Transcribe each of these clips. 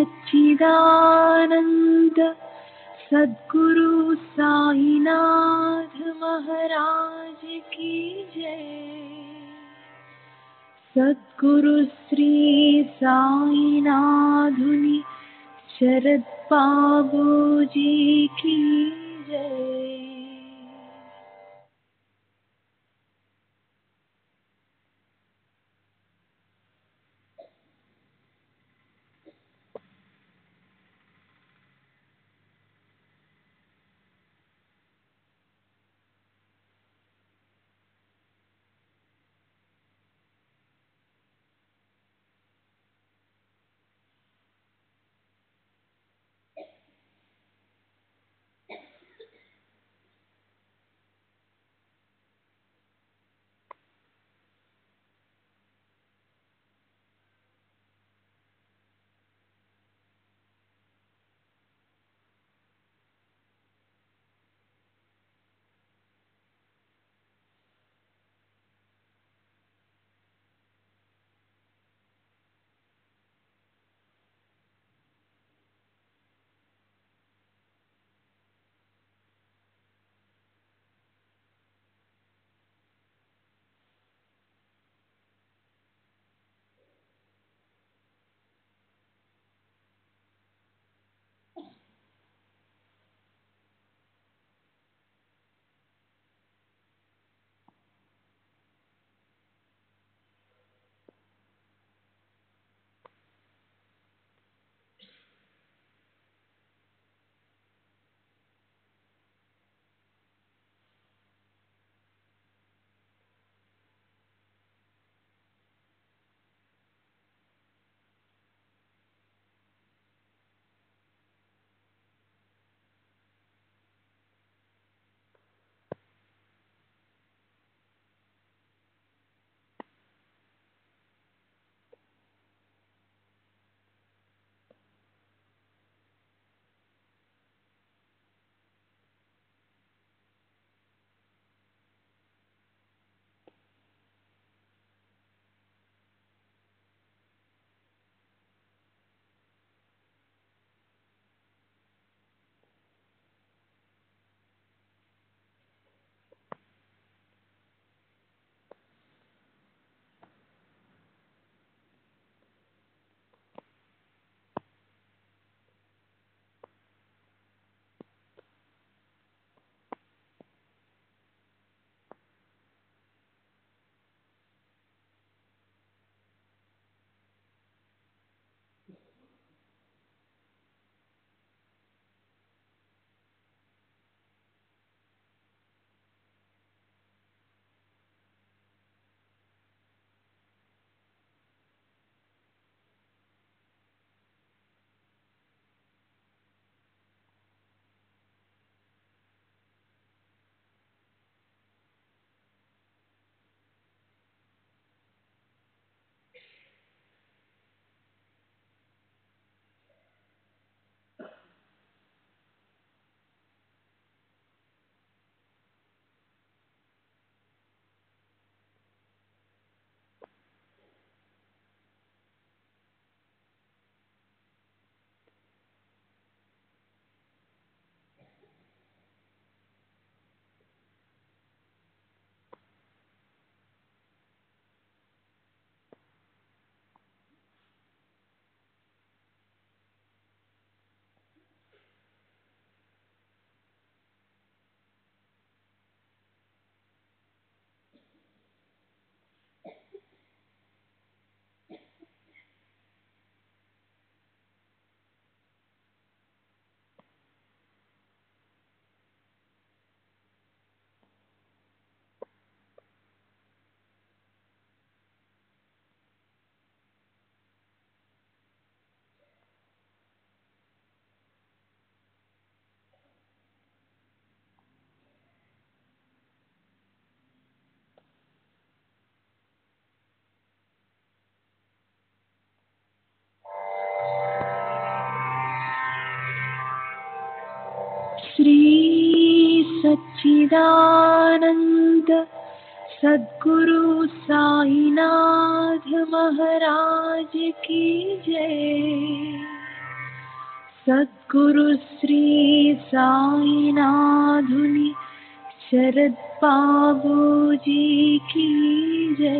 सच्चिदानंद सद्गुरु साईनाथ महाराज की जय। सद्गुरु श्री साईनाथुनि शरद बाबूजी की जय। श्री सच्चिदानंद सद्गुरु साईनाथ महाराज की जय। सद्गुरु श्री साईनाथुनि शरद बाबूजी की जय।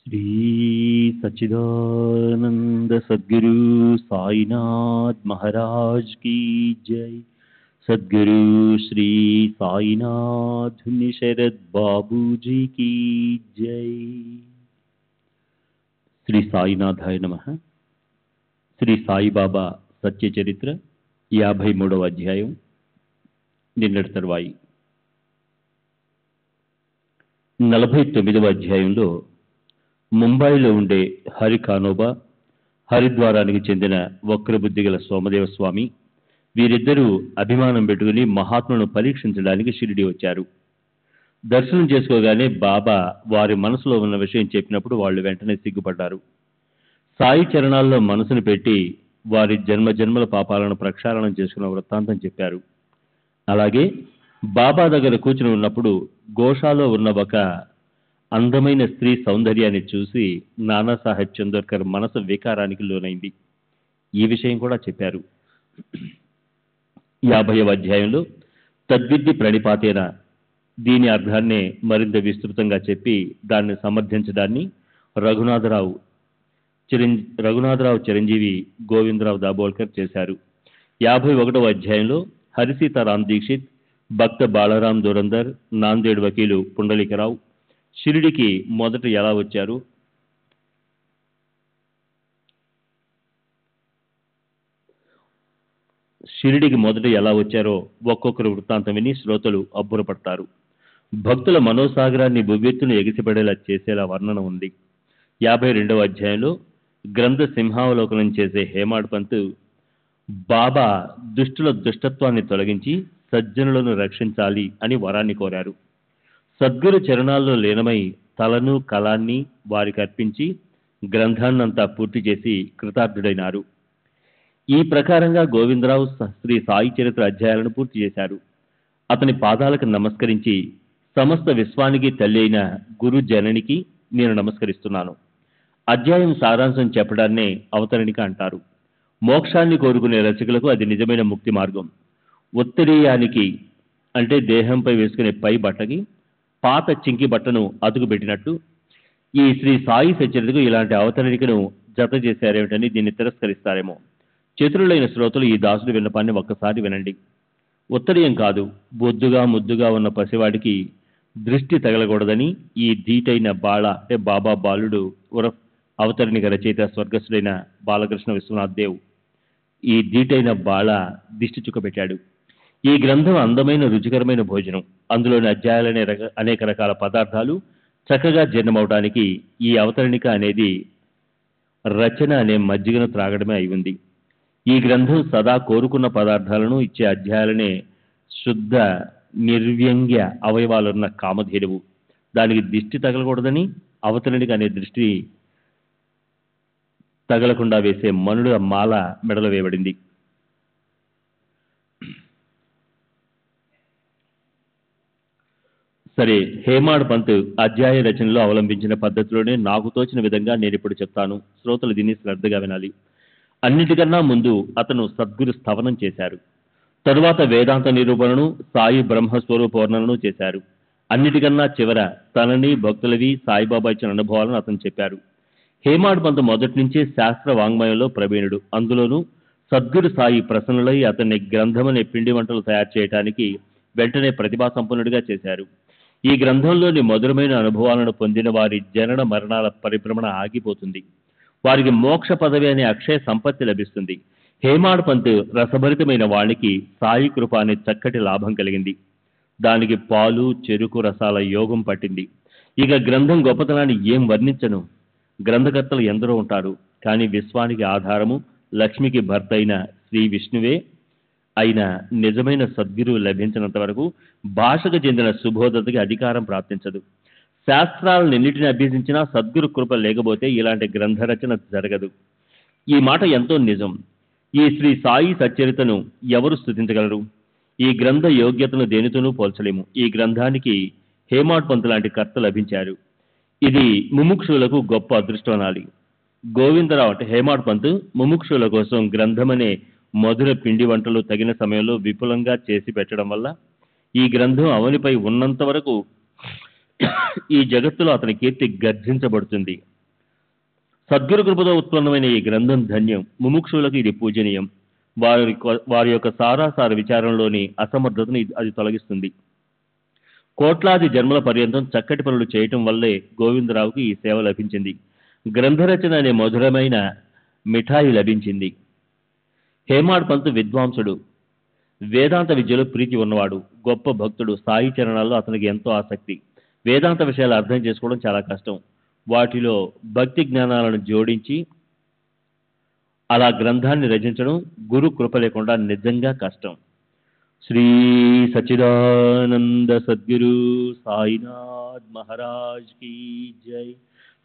श्री सच्चिदानंद सद्गुरु साईनाथ महाराज की जय। सद्गुरु श्री साईनाथ शरद बाबूजी की जय। श्री साईनाथाय नमः। శ్రీ సాయిబాబా సత్య చరిత్ర 53వ అధ్యాయం నిన్నటి తర్వాయి 49వ అధ్యాయంలో ముంబైలో ఉండే హరి కానోబా, హరిద్వారానికి చెందిన వక్రబుద్ధి గల సోమదేవ స్వామి, వీరిద్దరూ అభిమానం పెట్టుకుని మహాత్ములను పరీక్షించడానికి షిరిడి వచ్చారు. దర్శనం చేసుకోగానే బాబా వారి మనసులో ఉన్న విషయం చెప్పినప్పుడు వాళ్ళు వెంటనే సిగ్గుపడ్డారు. సాయి చరణాల్లో మనసును పెట్టి వారి జన్మ జన్మల పాపాలను ప్రక్షాళనం చేసుకున్న వృత్తాంతం చెప్పారు. అలాగే బాబా దగ్గర కూర్చుని ఉన్నప్పుడు గోషాలో ఉన్న ఒక అందమైన స్త్రీ సౌందర్యాన్ని చూసి నానాసాహెబ్ చందోర్కర్ మనసు వికారానికి లోనైంది. ఈ విషయం కూడా చెప్పారు. 50వ అధ్యాయంలో తద్విద్ది ప్రణిపాతేన దీని అర్థాన్నే మరింత విస్తృతంగా చెప్పి దాన్ని సమర్థించడాన్ని రఘునాథరావు చిరంజీవి గోవిందరావు దాబోల్కర్ చేశారు. 51వ అధ్యాయంలో హరిసీతారాం దీక్షిత్, భక్త బాలరాం దురందర్, నాందేడ్ వకీలు పుండలికరావు షిరిడికి మొదట ఎలా వచ్చారు, ఒక్కొక్కరు వృత్తాంతం విని శ్రోతలు అబ్బురపడతారు. భక్తుల మనోసాగరాన్ని బువ్వెత్తును ఎగిసిపడేలా చేసేలా వర్ణన ఉంది. 52వ అధ్యాయంలో గ్రంథ సింహావలోకనం చేసే హేమాడ్ పంత్ బాబా దుష్టుల దుష్టత్వాన్ని తొలగించి సజ్జనులను రక్షించాలి అని వరాన్ని కోరారు. సద్గురు చరణాల్లో లీనమై తలను కళాన్ని వారికి అర్పించి గ్రంథాన్నంతా పూర్తి చేసి కృతార్థుడైనారు. ఈ ప్రకారంగా గోవిందరావు శ్రీ సాయి చరిత్ర అధ్యాయాలను పూర్తి చేశారు. అతని పాదాలకు నమస్కరించి సమస్త విశ్వానికి తల్లి అయిన గురు జననికి నేను నమస్కరిస్తున్నాను. అధ్యాయం సారాంశం చెప్పడాన్నే అవతరణిక అంటారు. మోక్షాన్ని కోరుకునే రచకులకు అది నిజమైన ముక్తి మార్గం. ఉత్తరీయానికి అంటే దేహంపై వేసుకునే పై బట్టకి పాత చింకి బట్టను అతుకు పెట్టినట్టు ఈ శ్రీ సాయి సచరితకు ఇలాంటి అవతరణికను జత చేశారేమిటని దీన్ని తిరస్కరిస్తారేమో. చతురులైన శ్రోతలు ఈ దాసుడి విన్నపాన్ని ఒక్కసారి వినండి. ఉత్తరీయం కాదు, బొద్దుగా ముద్దుగా ఉన్న పసివాడికి దృష్టి తగలకూడదని ఈ ధీటైన బాళ అంటే బాబా బాలుడు ఉరఫ్ అవతరణిక రచయిత స్వర్గస్థుడైన బాలకృష్ణ విశ్వనాథ్ దేవ్ ఈ ధీటైన బాళ దిష్టి చుక్క పెట్టాడు. ఈ గ్రంథం అందమైన రుచికరమైన భోజనం. అందులోని అధ్యాయాలనే అనేక రకాల పదార్థాలు చక్కగా జీర్ణమవడానికి ఈ అవతరణిక అనేది రచన అనే మజ్జిగను త్రాగడమే అయి ఉంది. ఈ గ్రంథం సదా కోరుకున్న పదార్థాలను ఇచ్చే అధ్యాయాలనే శుద్ధ నిర్వ్యంగ్య అవయవాలున్న కామధేనువు. దానికి దిష్టి తగలకూడదని అవతరణిక అనే దృష్టి తగలకుండా వేసే మనుల మాల మెడలో వేయబడింది. సరే, హేమాడ్ పంత్ అధ్యాయ రచనలో అవలంబించిన పద్ధతిలోనే నాకు తోచిన విధంగా నేను ఇప్పుడు చెప్తాను. శ్రోతలు దీన్ని శ్రద్ధగా వినాలి. అన్నిటికన్నా ముందు అతను సద్గురు స్థవనం చేశారు. తరువాత వేదాంత నిరూపణను, సాయి బ్రహ్మస్వరూప వర్ణనను చేశారు. అన్నిటికన్నా చివర తనని భక్తులవి సాయిబాబా ఇచ్చిన అనుభవాలను అతను చెప్పారు. హేమాడ్ పంత్ మొదటి నుంచే శాస్త్ర వాంగ్మయంలో ప్రవీణుడు. అందులోనూ సద్గురు సాయి ప్రసన్నులై అతన్ని గ్రంథమనే పిండి వంటలు తయారు చేయడానికి వెంటనే ప్రతిభా సంపన్నుడిగా చేశారు. ఈ గ్రంథంలోని మధురమైన అనుభవాలను పొందిన వారి జనన మరణాల పరిభ్రమణ ఆగిపోతుంది. వారికి మోక్ష పదవి అనే అక్షయ సంపత్తి లభిస్తుంది. హేమాడ్ పంత్ రసభరితమైన వాణికి సాయి కృప అనే చక్కటి లాభం కలిగింది. దానికి పాలు చెరుకు రసాల యోగం పట్టింది. ఇక గ్రంథం గొప్పతనాన్ని ఏం వర్ణించను. గ్రంథకర్తలు ఎందరో ఉంటారు, కానీ విశ్వానికి ఆధారము లక్ష్మికి భర్త అయిన శ్రీ విష్ణువే అయిన నిజమైన సద్గురువు లభించినంత వరకు భాషకు చెందిన సుబోధతకి అధికారం ప్రాప్తించదు. శాస్త్రాలన్నింటినీ అభ్యసించినా సద్గురు కృప లేకపోతే ఇలాంటి గ్రంథ రచన జరగదు. ఈ మాట ఎంతో నిజం. ఈ శ్రీ సాయి సచ్చరితను ఎవరు స్తుతించగలరు? ఈ గ్రంథ యోగ్యతను దేనితోనూ పోల్చలేము. ఈ గ్రంథానికి హేమాడ్ పంత్ లాంటి కర్త లభించారు. ఇది ముముక్షులకు గొప్ప అదృష్టం అనాలి. గోవిందరావు అంటే హేమాడ్ పంత్ ముముక్షుల కోసం గ్రంథమనే మధుర పిండి వంటలు తగిన సమయంలో విపులంగా చేసి పెట్టడం వల్ల ఈ గ్రంథం అవనిపై ఉన్నంత వరకు ఈ జగత్తులో అతని కీర్తి గర్జించబడుతుంది. సద్గురు కృపతో ఉత్పన్నమైన ఈ గ్రంథం ధన్యం. ముముక్షులకు ఇది పూజనీయం. వారి యొక్క సారాసార విచారంలోని అసమర్థతను అది తొలగిస్తుంది. కోట్లాది జన్మల పర్యంతం చక్కటి పనులు చేయటం వల్లే గోవిందరావుకి ఈ సేవ లభించింది. గ్రంథరచన అనే మధురమైన మిఠాయి లభించింది. హేమాడ్ పంత్ విద్వాంసుడు, వేదాంత విద్యలో ప్రీతి ఉన్నవాడు, గొప్ప భక్తుడు. సాయి చరణాల్లో అతనికి ఎంతో ఆసక్తి. వేదాంత విషయాలు అర్థం చేసుకోవడం చాలా కష్టం. వాటిలో భక్తి జ్ఞానాలను జోడించి అలా గ్రంథాన్ని రచించడం గురు కృప లేకుండా నిజంగా కష్టం. శ్రీ సచ్చిదానంద సద్గురు సాయినాథ్ మహారాజ్ కీ జై.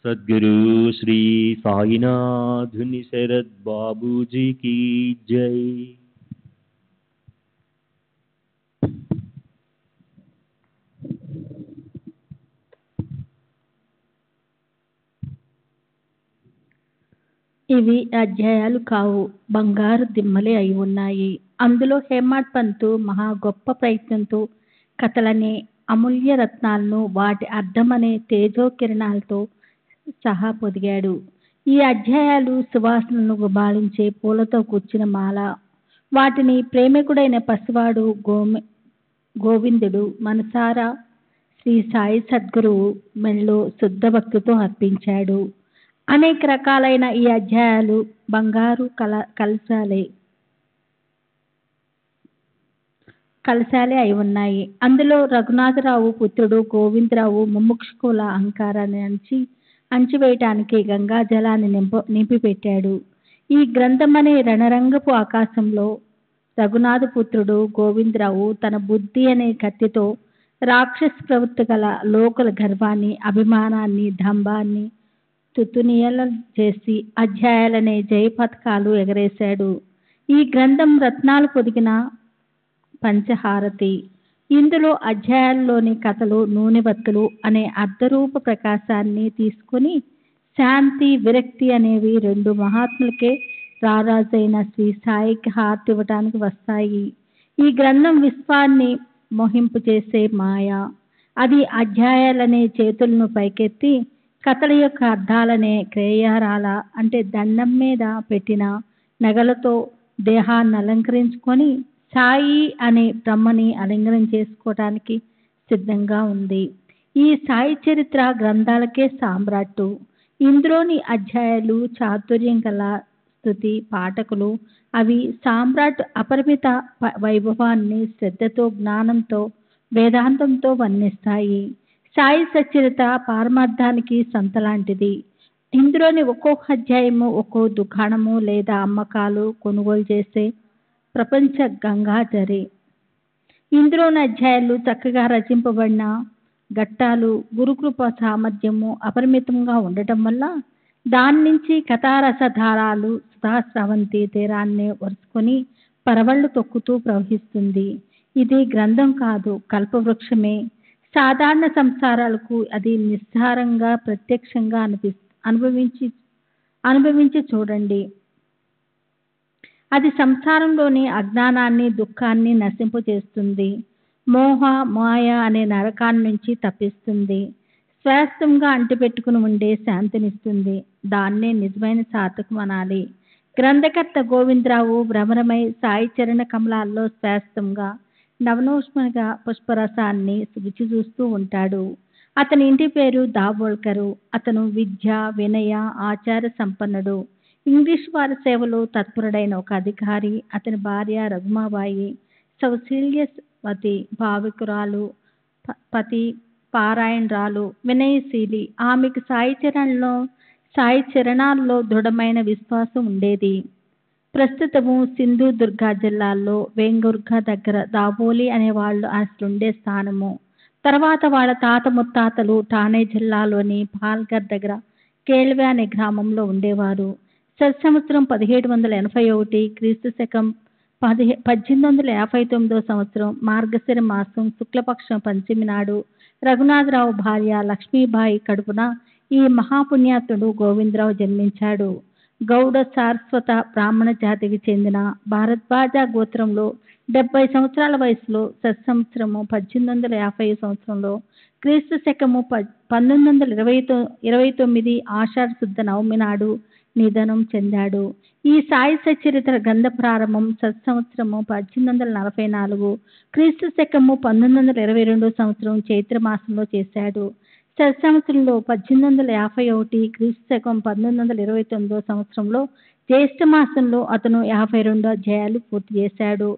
సద్గురు శ్రీ సాయినాథుని శరద్ బాబూజీ కీ జై. ఇవి అధ్యాయాలు కావు, బంగారు దిమ్మలే అయి ఉన్నాయి. అందులో హేమాడ్ పంతు మహా గొప్ప ప్రయత్నంతో కథలనే అమూల్య రత్నాలను వాటి అర్థమనే తేజోకిరణాలతో సహా పొదిగాడు. ఈ అధ్యాయాలు సువాసనను గుబాళించే పూలతో కూర్చిన మాల. వాటిని ప్రేమికుడైన పసివాడు గోవిందుడు మనసారా శ్రీ సాయి సద్గురువు మెళ్ళో శుద్ధ భక్తితో అర్పించాడు. అనేక రకాలైన ఈ అధ్యాయాలు బంగారు కలశాలే అయి ఉన్నాయి. అందులో రఘునాథరావు పుత్రుడు గోవిందరావు ముముక్షుకుల అహంకారాన్ని అణచివేయటానికి గంగా జలాన్ని నింపిపెట్టాడు. ఈ గ్రంథమనే రణరంగపు ఆకాశంలో రఘునాథ పుత్రుడు గోవిందరావు తన బుద్ధి అనే కత్తితో రాక్షస ప్రవృత్తి గల లోకుల గర్వాన్ని, అభిమానాన్ని, డంబాన్ని తుతునియల చేసి అధ్యాయాలనే జయ పథకాలు ఎగరేశాడు. ఈ గ్రంథం రత్నాలు పొదిగిన పంచహారతి. ఇందులో అధ్యాయాల్లోని కథలు నూనె బత్తులు అనే అర్ధరూప ప్రకాశాన్ని తీసుకుని శాంతి, విరక్తి అనేవి రెండు మహాత్ములకే రారాజైన శ్రీ సాయికి హారతి ఇవ్వటానికి వస్తాయి. ఈ గ్రంథం విశ్వాన్ని మోహింపు చేసే మాయ. అది అధ్యాయాలనే చేతులను పైకెత్తి కథల యొక్క అర్థాలనే క్రేయారాల అంటే దండం మీద పెట్టిన నగలతో దేహాన్ని అలంకరించుకొని సాయి అనే బ్రహ్మని అలింగనం చేసుకోవటానికి సిద్ధంగా ఉంది. ఈ సాయి చరిత్ర గ్రంథాలకే సామ్రాట్టు. ఇందులోని అధ్యాయాలు చాతుర్యం గల స్తుతి పాఠకులు. అవి సామ్రాట్ అపరిమిత వైభవాన్ని శ్రద్ధతో, జ్ఞానంతో, వేదాంతంతో వర్ణిస్తాయి. సాయి సచరిత పారమార్థానికి సంతలాంటిది. ఇందులోని ఒక్కొక్క అధ్యాయము ఒక్కో దుకాణము లేదా అమ్మకాలు కొనుగోలు చేసే ప్రపంచ గంగాధరి. ఇందులోని అధ్యాయాలు చక్కగా రచింపబడిన ఘట్టాలు. గురుకృప సామర్థ్యము అపరిమితంగా ఉండటం వల్ల దాని నుంచి కథారసధారాలు సుధాస్రవంతి తీరాన్ని వరుసుకొని పరవళ్లు తొక్కుతూ ప్రవహిస్తుంది. ఇది గ్రంథం కాదు, కల్పవృక్షమే. సాధారణ సంసారాలకు అది నిస్సారంగా ప్రత్యక్షంగా అనుభవించి చూడండి. అది సంసారంలోని అజ్ఞానాన్ని, దుఃఖాన్ని నశింపు చేస్తుంది. మోహ మాయ అనే నరకాన్ని నుంచి తప్పిస్తుంది. శ్వాసంగా అంటిపెట్టుకుని ఉండే శాంతినిస్తుంది. దాన్నే నిజమైన సార్థకం అనాలి. గ్రంథకర్త గోవిందరావు భ్రమరమై సాయి చరణ కమలాల్లో శ్వాసంగా నవనోష్మగా పుష్పరసాన్ని రుచి చూస్తూ ఉంటాడు. అతని ఇంటి పేరు దాబోల్కరు. అతను విద్య, వినయ, ఆచార సంపన్నుడు. ఇంగ్లీష్ వారి సేవలో తత్పరుడైన ఒక అధికారి. అతని భార్య రఘుమాబాయి సౌశీల్యవతి, భావికురాలు, పతి పారాయణరాలు, వినయశీలి. ఆమెకు సాయి చరణాల్లో దృఢమైన విశ్వాసం ఉండేది. ప్రస్తుతము సింధు దుర్గా జిల్లాల్లో వేంగుర్గ దగ్గర దాబోలి అనేవాళ్ళు అసలుండే స్థానము. తర్వాత వాళ్ళ తాత ముత్తాతలు ఠానే జిల్లాలోని పాల్ఘర్ దగ్గర కేల్వే అనే గ్రామంలో ఉండేవారు. సంవత్సరం 1781 క్రీస్తు శకం 1859 సంవత్సరం మార్గశిర మాసం శుక్లపక్షం పంచమి నాడు రఘునాథరావు భార్య లక్ష్మీబాయి కడుపున ఈ మహాపుణ్యాత్ముడు గోవిందరావు జన్మించాడు. గౌడ సారస్వత బ్రాహ్మణ జాతికి చెందిన భారద్వాజ గోత్రంలో 70 సంవత్సరాల వయసులో సంవత్సరము 1850 సంవత్సరంలో క్రీస్తు శకము 1929 ఆషాఢ శుద్ధ నవమి నాడు నిధనం చెందాడు. ఈ సాయి సచరిత్ర గ్రంథ ప్రారంభం సంవత్సరము 1844 క్రీస్తు శకము 1922 సంవత్సరం చైత్రమాసంలో చేశాడు. సంవత్సరంలో 1851 క్రీస్తు శకం 1929 సంవత్సరంలో జ్యేష్ఠ మాసంలో అతను 52 అధ్యాయాలు పూర్తి చేశాడు.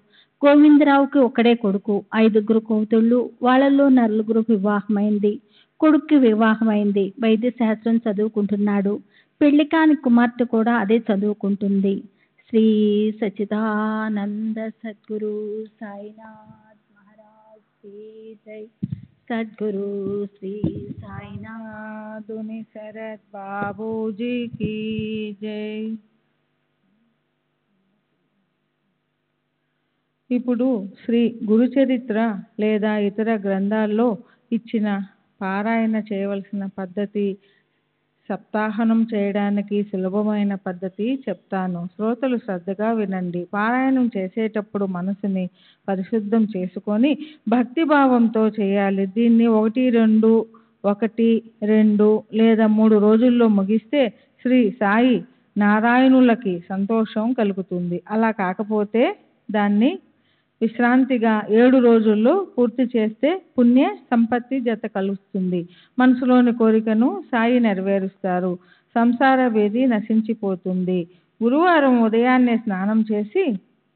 గోవిందరావుకి ఒకడే కొడుకు, 5 కూతుళ్ళు. వాళ్ళల్లో 4 వివాహమైంది. కొడుక్కి వివాహమైంది. వైద్య శాస్త్రం చదువుకుంటున్నాడు. పెళ్లి కాని కుమార్తె కూడా అదే చదువుకుంటుంది. శ్రీ సచ్చిదానంద సద్గురు సాయినాథ్ మహారాజ్ की जय। सद्गुरु श्री साईनाथ शरद बाबूजी की जय। ఇప్పుడు శ్రీ గురుచరిత్ర లేదా ఇతర గ్రంథాల్లో ఇచ్చిన పారాయణ చేయవలసిన పద్ధతి, సప్తాహనం చేయడానికి సులభమైన పద్ధతి చెప్తాను. శ్రోతలు శ్రద్ధగా వినండి. పారాయణం చేసేటప్పుడు మనసుని పరిశుద్ధం చేసుకొని భక్తిభావంతో చేయాలి. దీన్ని 1, 2 లేదా 3 రోజుల్లో ముగిస్తే శ్రీ సాయి నారాయణులకి సంతోషం కలుగుతుంది. అలా కాకపోతే దాన్ని విశ్రాంతిగా 7 రోజుల్లో పూర్తి చేస్తే పుణ్య సంపత్తి జత కలుస్తుంది. మనసులోని కోరికను సాయి నెరవేరుస్తారు. సంసార వేది నశించిపోతుంది. గురువారం ఉదయాన్నే స్నానం చేసి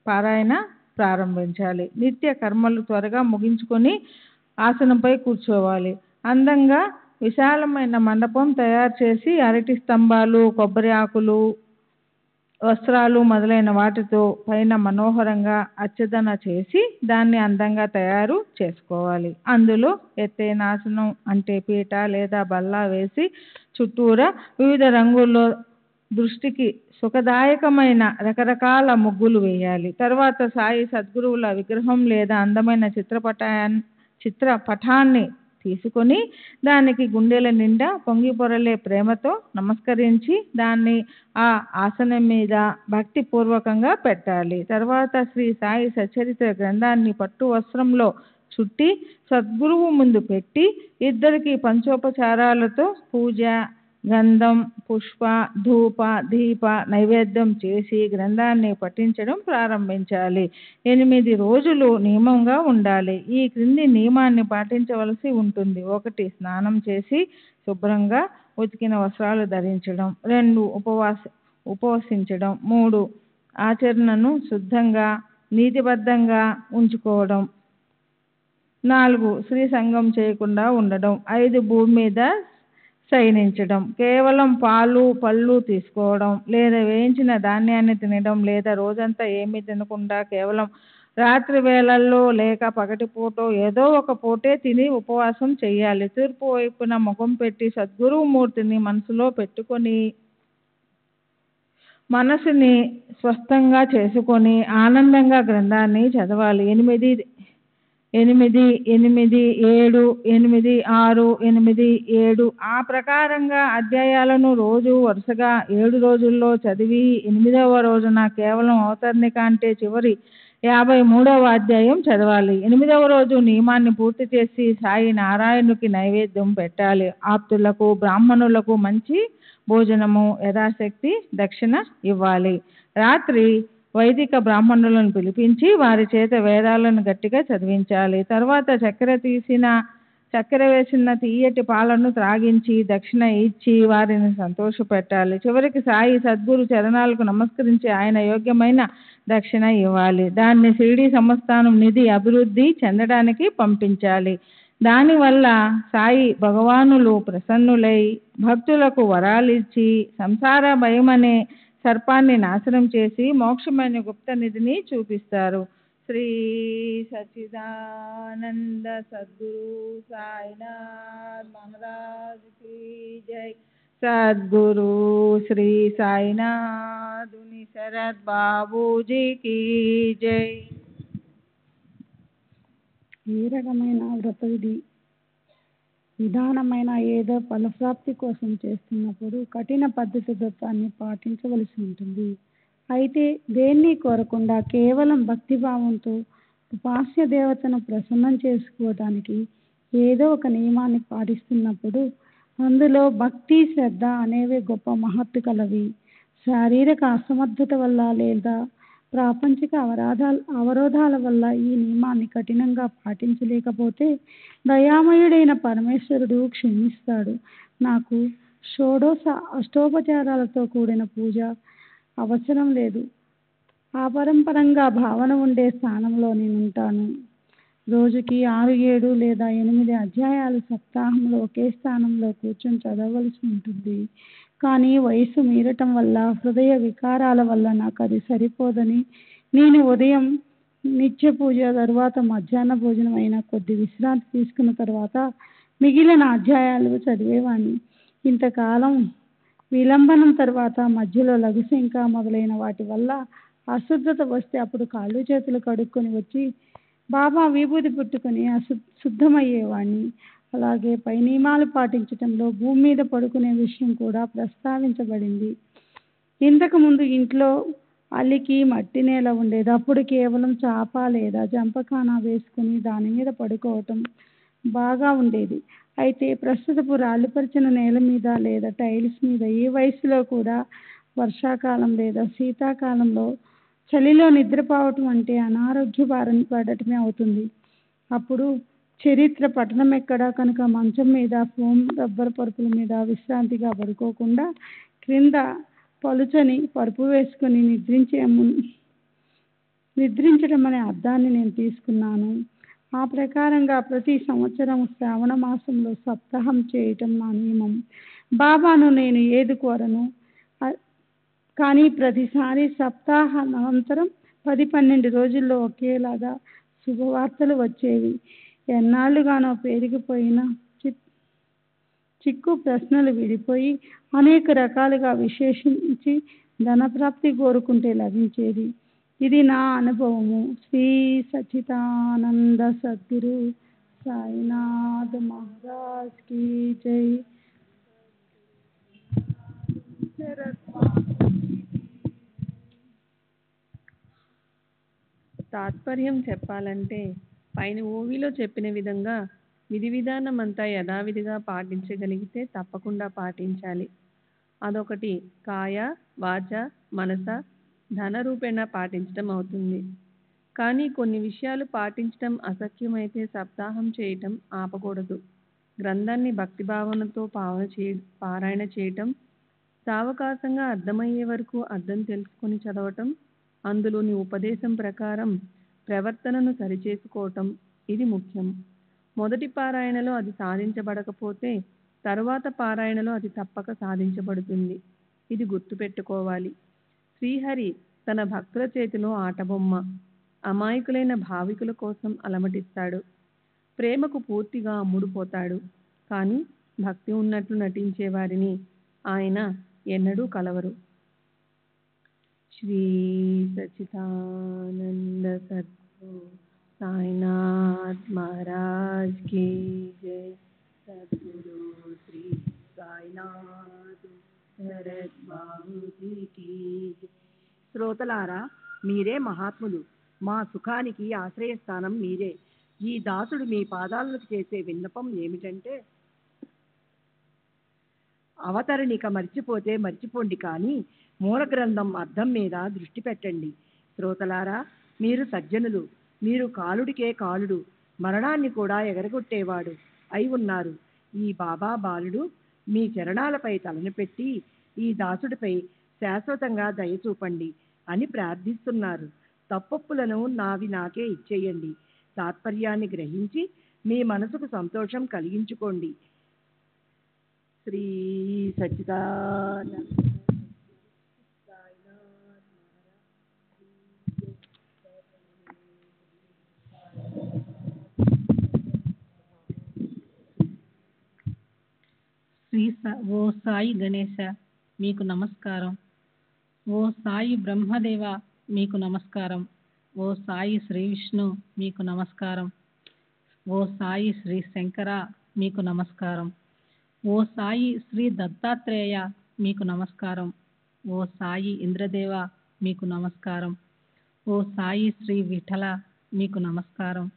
పారాయణ ప్రారంభించాలి. నిత్య కర్మలు త్వరగా ముగించుకొని ఆసనంపై కూర్చోవాలి. అందంగా విశాలమైన మండపం తయారు చేసి అరటి స్తంభాలు, కొబ్బరి ఆకులు, వస్త్రాలు మొదలైన వాటితో పైన మనోహరంగా అర్చన చేసి దాన్ని అందంగా తయారు చేసుకోవాలి. అందులో ఎత్తైన ఆసనం అంటే పీట లేదా బల్ల వేసి చుట్టూరా వివిధ రంగుల్లో దృష్టికి సుఖదాయకమైన రకరకాల ముగ్గులు వేయాలి. తర్వాత సాయి సద్గురువుల విగ్రహం లేదా అందమైన చిత్రపటాన్ని తీసుకొని దానికి గుండెల నిండా పొంగి పొరలే ప్రేమతో నమస్కరించి దాన్ని ఆ ఆసనం మీద భక్తిపూర్వకంగా పెట్టాలి. తర్వాత శ్రీ సాయి సచ్చరిత్ర గ్రంథాన్ని పట్టు వస్త్రంలో చుట్టి సద్గురువు ముందు పెట్టి ఇద్దరికి పంచోపచారాలతో పూజ, గంధం, పుష్ప, ధూప, దీప నైవేద్యం చేసి గ్రంథాన్ని పఠించడం ప్రారంభించాలి. 8 రోజులు నియమంగా ఉండాలి. ఈ క్రింది నియమాన్ని పాటించవలసి ఉంటుంది. 1 స్నానం చేసి శుభ్రంగా ఉతికిన వస్త్రాలు ధరించడం. 2 ఉపవసించడం. 3 ఆచరణను శుద్ధంగా నీతిబద్ధంగా ఉంచుకోవడం. 4 స్త్రీ సంగం చేయకుండా ఉండడం. 5 భూమి మీద శయనించడం. కేవలం పాలు, పళ్ళు తీసుకోవడం లేదా వేయించిన ధాన్యాన్ని తినడం లేదా రోజంతా ఏమీ తినకుండా కేవలం రాత్రి వేళల్లో లేక పగటిపూటో ఏదో ఒక పూటే తిని ఉపవాసం చేయాలి. తూర్పు వైపున ముఖం పెట్టి సద్గురువు మూర్తిని మనసులో పెట్టుకొని మనసుని స్వస్థంగా చేసుకొని ఆనందంగా గ్రంథాన్ని చదవాలి. 8, 8, 7, 8, 6, 8, 7 ఆ ప్రకారంగా అధ్యాయాలను రోజు వరుసగా 7 రోజుల్లో చదివి 8వ రోజున కేవలం అవతరణిక అంటే చివరి 53వ అధ్యాయం చదవాలి. 8వ రోజు నియమాన్ని పూర్తి చేసి సాయి నారాయణునికి నైవేద్యం పెట్టాలి. ఆప్తులకు, బ్రాహ్మణులకు మంచి భోజనము, యథాశక్తి దక్షిణ ఇవ్వాలి. రాత్రి వైదిక బ్రాహ్మణులను పిలిపించి వారి చేత వేదాలను గట్టిగా చదివించాలి. తర్వాత చక్కెర వేసిన తీయటి పాలను త్రాగించి దక్షిణ ఇచ్చి వారిని సంతోషపెట్టాలి. చివరికి సాయి సద్గురు చరణాలకు నమస్కరించి ఆయన యోగ్యమైన దక్షిణ ఇవ్వాలి. దాన్ని షిరిడీ సంస్థానం నిధి అభివృద్ధి చెందడానికి పంపించాలి. దానివల్ల సాయి భగవానులు ప్రసన్నులై భక్తులకు వరాలిచ్చి సంసార భయమనే సర్పాన్ని నాశనం చేసి మోక్షమైన గుప్త నిధిని చూపిస్తారు. శ్రీ సచ్చిదానంద సద్గురు సాయినాథ్ మహారాజ్ की जय। సద్గురు శ్రీ సాయినాథ్ శరద్ బాబూజీ की जय। ఏ రకమైన వ్రత విధానమైన ఏదో ఫలప్రాప్తి కోసం చేస్తున్నప్పుడు కఠిన పద్ధతి వ్రతాన్ని పాటించవలసి ఉంటుంది. అయితే దేన్ని కోరకుండా కేవలం భక్తిభావంతో ఉపాస్య దేవతను ప్రసన్నం చేసుకోవడానికి ఏదో ఒక నియమాన్ని పాటిస్తున్నప్పుడు అందులో భక్తి, శ్రద్ధ అనేవి గొప్ప మహత్తు కలవి. శారీరక అసమర్థత వల్ల లేదా ప్రాపంచిక అవరోధాల వల్ల ఈ నియమాన్ని కఠినంగా పాటించలేకపోతే దయామయుడైన పరమేశ్వరుడు క్షమిస్తాడు. నాకు అష్టోపచారాలతో కూడిన పూజ అవసరం లేదు. ఆపరంపరంగా భావన ఉండే స్థానంలో నేను ఉంటాను. రోజుకి 6, 7 లేదా 8 అధ్యాయాలు సప్తాహంలో ఒకే స్థానంలో కూర్చొని చదవవలసి ఉంటుంది. కానీ వయసు మీరటం వల్ల, హృదయ వికారాల వల్ల నాకు అది సరిపోదని నేను ఉదయం నిత్య పూజ తరువాత మధ్యాహ్న భోజనం అయిన కొద్ది విశ్రాంతి తీసుకున్న తర్వాత మిగిలిన అధ్యాయాలు చదివేవాణ్ణి. ఇంతకాలం విలంబనం తర్వాత మధ్యలో లఘుశంక మొదలైన వాటి వల్ల అశుద్ధత వస్తే అప్పుడు కాళ్ళు చేతులు కడుక్కొని వచ్చి బాబా విభూతి పుట్టుకొని శుద్ధమయ్యేవాణ్ణి. అలాగే పై నియమాలు పాటించటంలో భూమి మీద పడుకునే విషయం కూడా ప్రస్తావించబడింది. ఇంతకుముందు ఇంట్లో అలికి మట్టి నేల ఉండేది. అప్పుడు కేవలం చాప లేదా జంపకాన వేసుకుని దాని మీద పడుకోవటం బాగా ఉండేది. అయితే ప్రస్తుతపు రాళ్ళుపరిచిన నేల మీద లేదా టైల్స్ మీద ఏ వయసులో కూడా వర్షాకాలం లేదా శీతాకాలంలో చలిలో నిద్రపోవటం అంటే అనారోగ్య బారిన పడటమే అవుతుంది. అప్పుడు చరిత్ర పట్టణం ఎక్కడా కనుక మంచం మీద ఫోమ్ రబ్బర్ పరుపుల మీద విశ్రాంతిగా పడుకోకుండా క్రింద పలుచని పరుపు వేసుకొని నిద్రించడం అనే అర్థాన్ని నేను తీసుకున్నాను. ఆ ప్రకారంగా ప్రతి సంవత్సరం శ్రావణ మాసంలో సప్తాహం చేయటం నా నియమం. బాబాను నేను ఏది కోరను, కానీ ప్రతిసారి సప్తాహానంతరం 10-12 రోజుల్లో ఒకేలాగా శుభవార్తలు వచ్చేవి. ఎన్నాళ్ళుగానో పేరుకుపోయిన చిక్కు ప్రశ్నలు విడిపోయి అనేక రకాలుగా విశేషించి ధనప్రాప్తి కోరుకుంటే లభించేది. ఇది నా అనుభవము. శ్రీ సచ్చిదానంద సద్గురు సాయినాథ్ మహారాజ్ కీ జై. తాత్పర్యం చెప్పాలంటే పైన ఓవిలో చెప్పిన విధంగా విధి విధానం అంతా యథావిధిగా పాటించగలిగితే తప్పకుండా పాటించాలి. అదొకటి కాయ వాచ మనస ధన రూపేణ పాటించడం అవుతుంది. కానీ కొన్ని విషయాలు పాటించడం అసఖ్యమైతే సప్తాహం చేయటం ఆపకూడదు. గ్రంథాన్ని భక్తిభావనతో పారాయణ చేయటం, సావకాశంగా అర్థమయ్యే వరకు అర్థం తెలుసుకొని చదవటం, అందులోని ఉపదేశం ప్రకారం ప్రవర్తనను సరిచేసుకోవటం ఇది ముఖ్యం. మొదటి పారాయణలో అది సాధించబడకపోతే తరువాత పారాయణలో అది తప్పక సాధించబడుతుంది. ఇది గుర్తుపెట్టుకోవాలి. శ్రీహరి తన భక్తుల చేతిలో ఆటబొమ్మ. అమాయకులైన భావికుల కోసం అలమటిస్తాడు. ప్రేమకు పూర్తిగా అమ్ముడుపోతాడు. కానీ భక్తి ఉన్నట్లు నటించే వారిని ఆయన ఎన్నడూ కలవరు. శ్రీ సచ్చిదానంద సద్గురు సాయినాథ్ మహారాజ్ కీ జై. సద్గురు శ్రీ సాయినాథ్ శరత్ బాబూజీ కీ జై. శ్రోతలారా, మీరే మహాత్ములు. మా సుఖానికి ఆశ్రయస్థానం మీరే. ఈ దాసుడు మీ పాదాలకు చేసే విన్నపం ఏమిటంటే, అవతరణిక మర్చిపోతే మర్చిపోండి, కానీ మూల గ్రంథం అర్థం మీద దృష్టి పెట్టండి. శ్రోతలారా, మీరు సజ్జనులు. మీరు కాలుడికే కాలుడు, మరణాన్ని కూడా ఎగరగొట్టేవాడు అయి ఉన్నారు. ఈ బాబా బాలుడు మీ చరణాలపై తలను పెట్టి ఈ దాసుడిపై శాశ్వతంగా దయ చూపండి అని ప్రార్థిస్తున్నారు. తప్పొప్పులను నావి నాకే ఇచ్చేయండి. తాత్పర్యాన్ని గ్రహించి మీ మనసుకు సంతోషం కలిగించుకోండి. శ్రీ సచ్చిదానంద ఓ సాయి గణేశ మీకు నమస్కారం. ఓ సాయి బ్రహ్మదేవ మీకు నమస్కారం. ఓ సాయి శ్రీ విష్ణు మీకు నమస్కారం. ఓ సాయి శ్రీ శంకర మీకు నమస్కారం. ఓ సాయి శ్రీ దత్తాత్రేయ మీకు నమస్కారం. ఓ సాయి ఇంద్రదేవ మీకు నమస్కారం. ఓ సాయి శ్రీ విఠల మీకు నమస్కారం.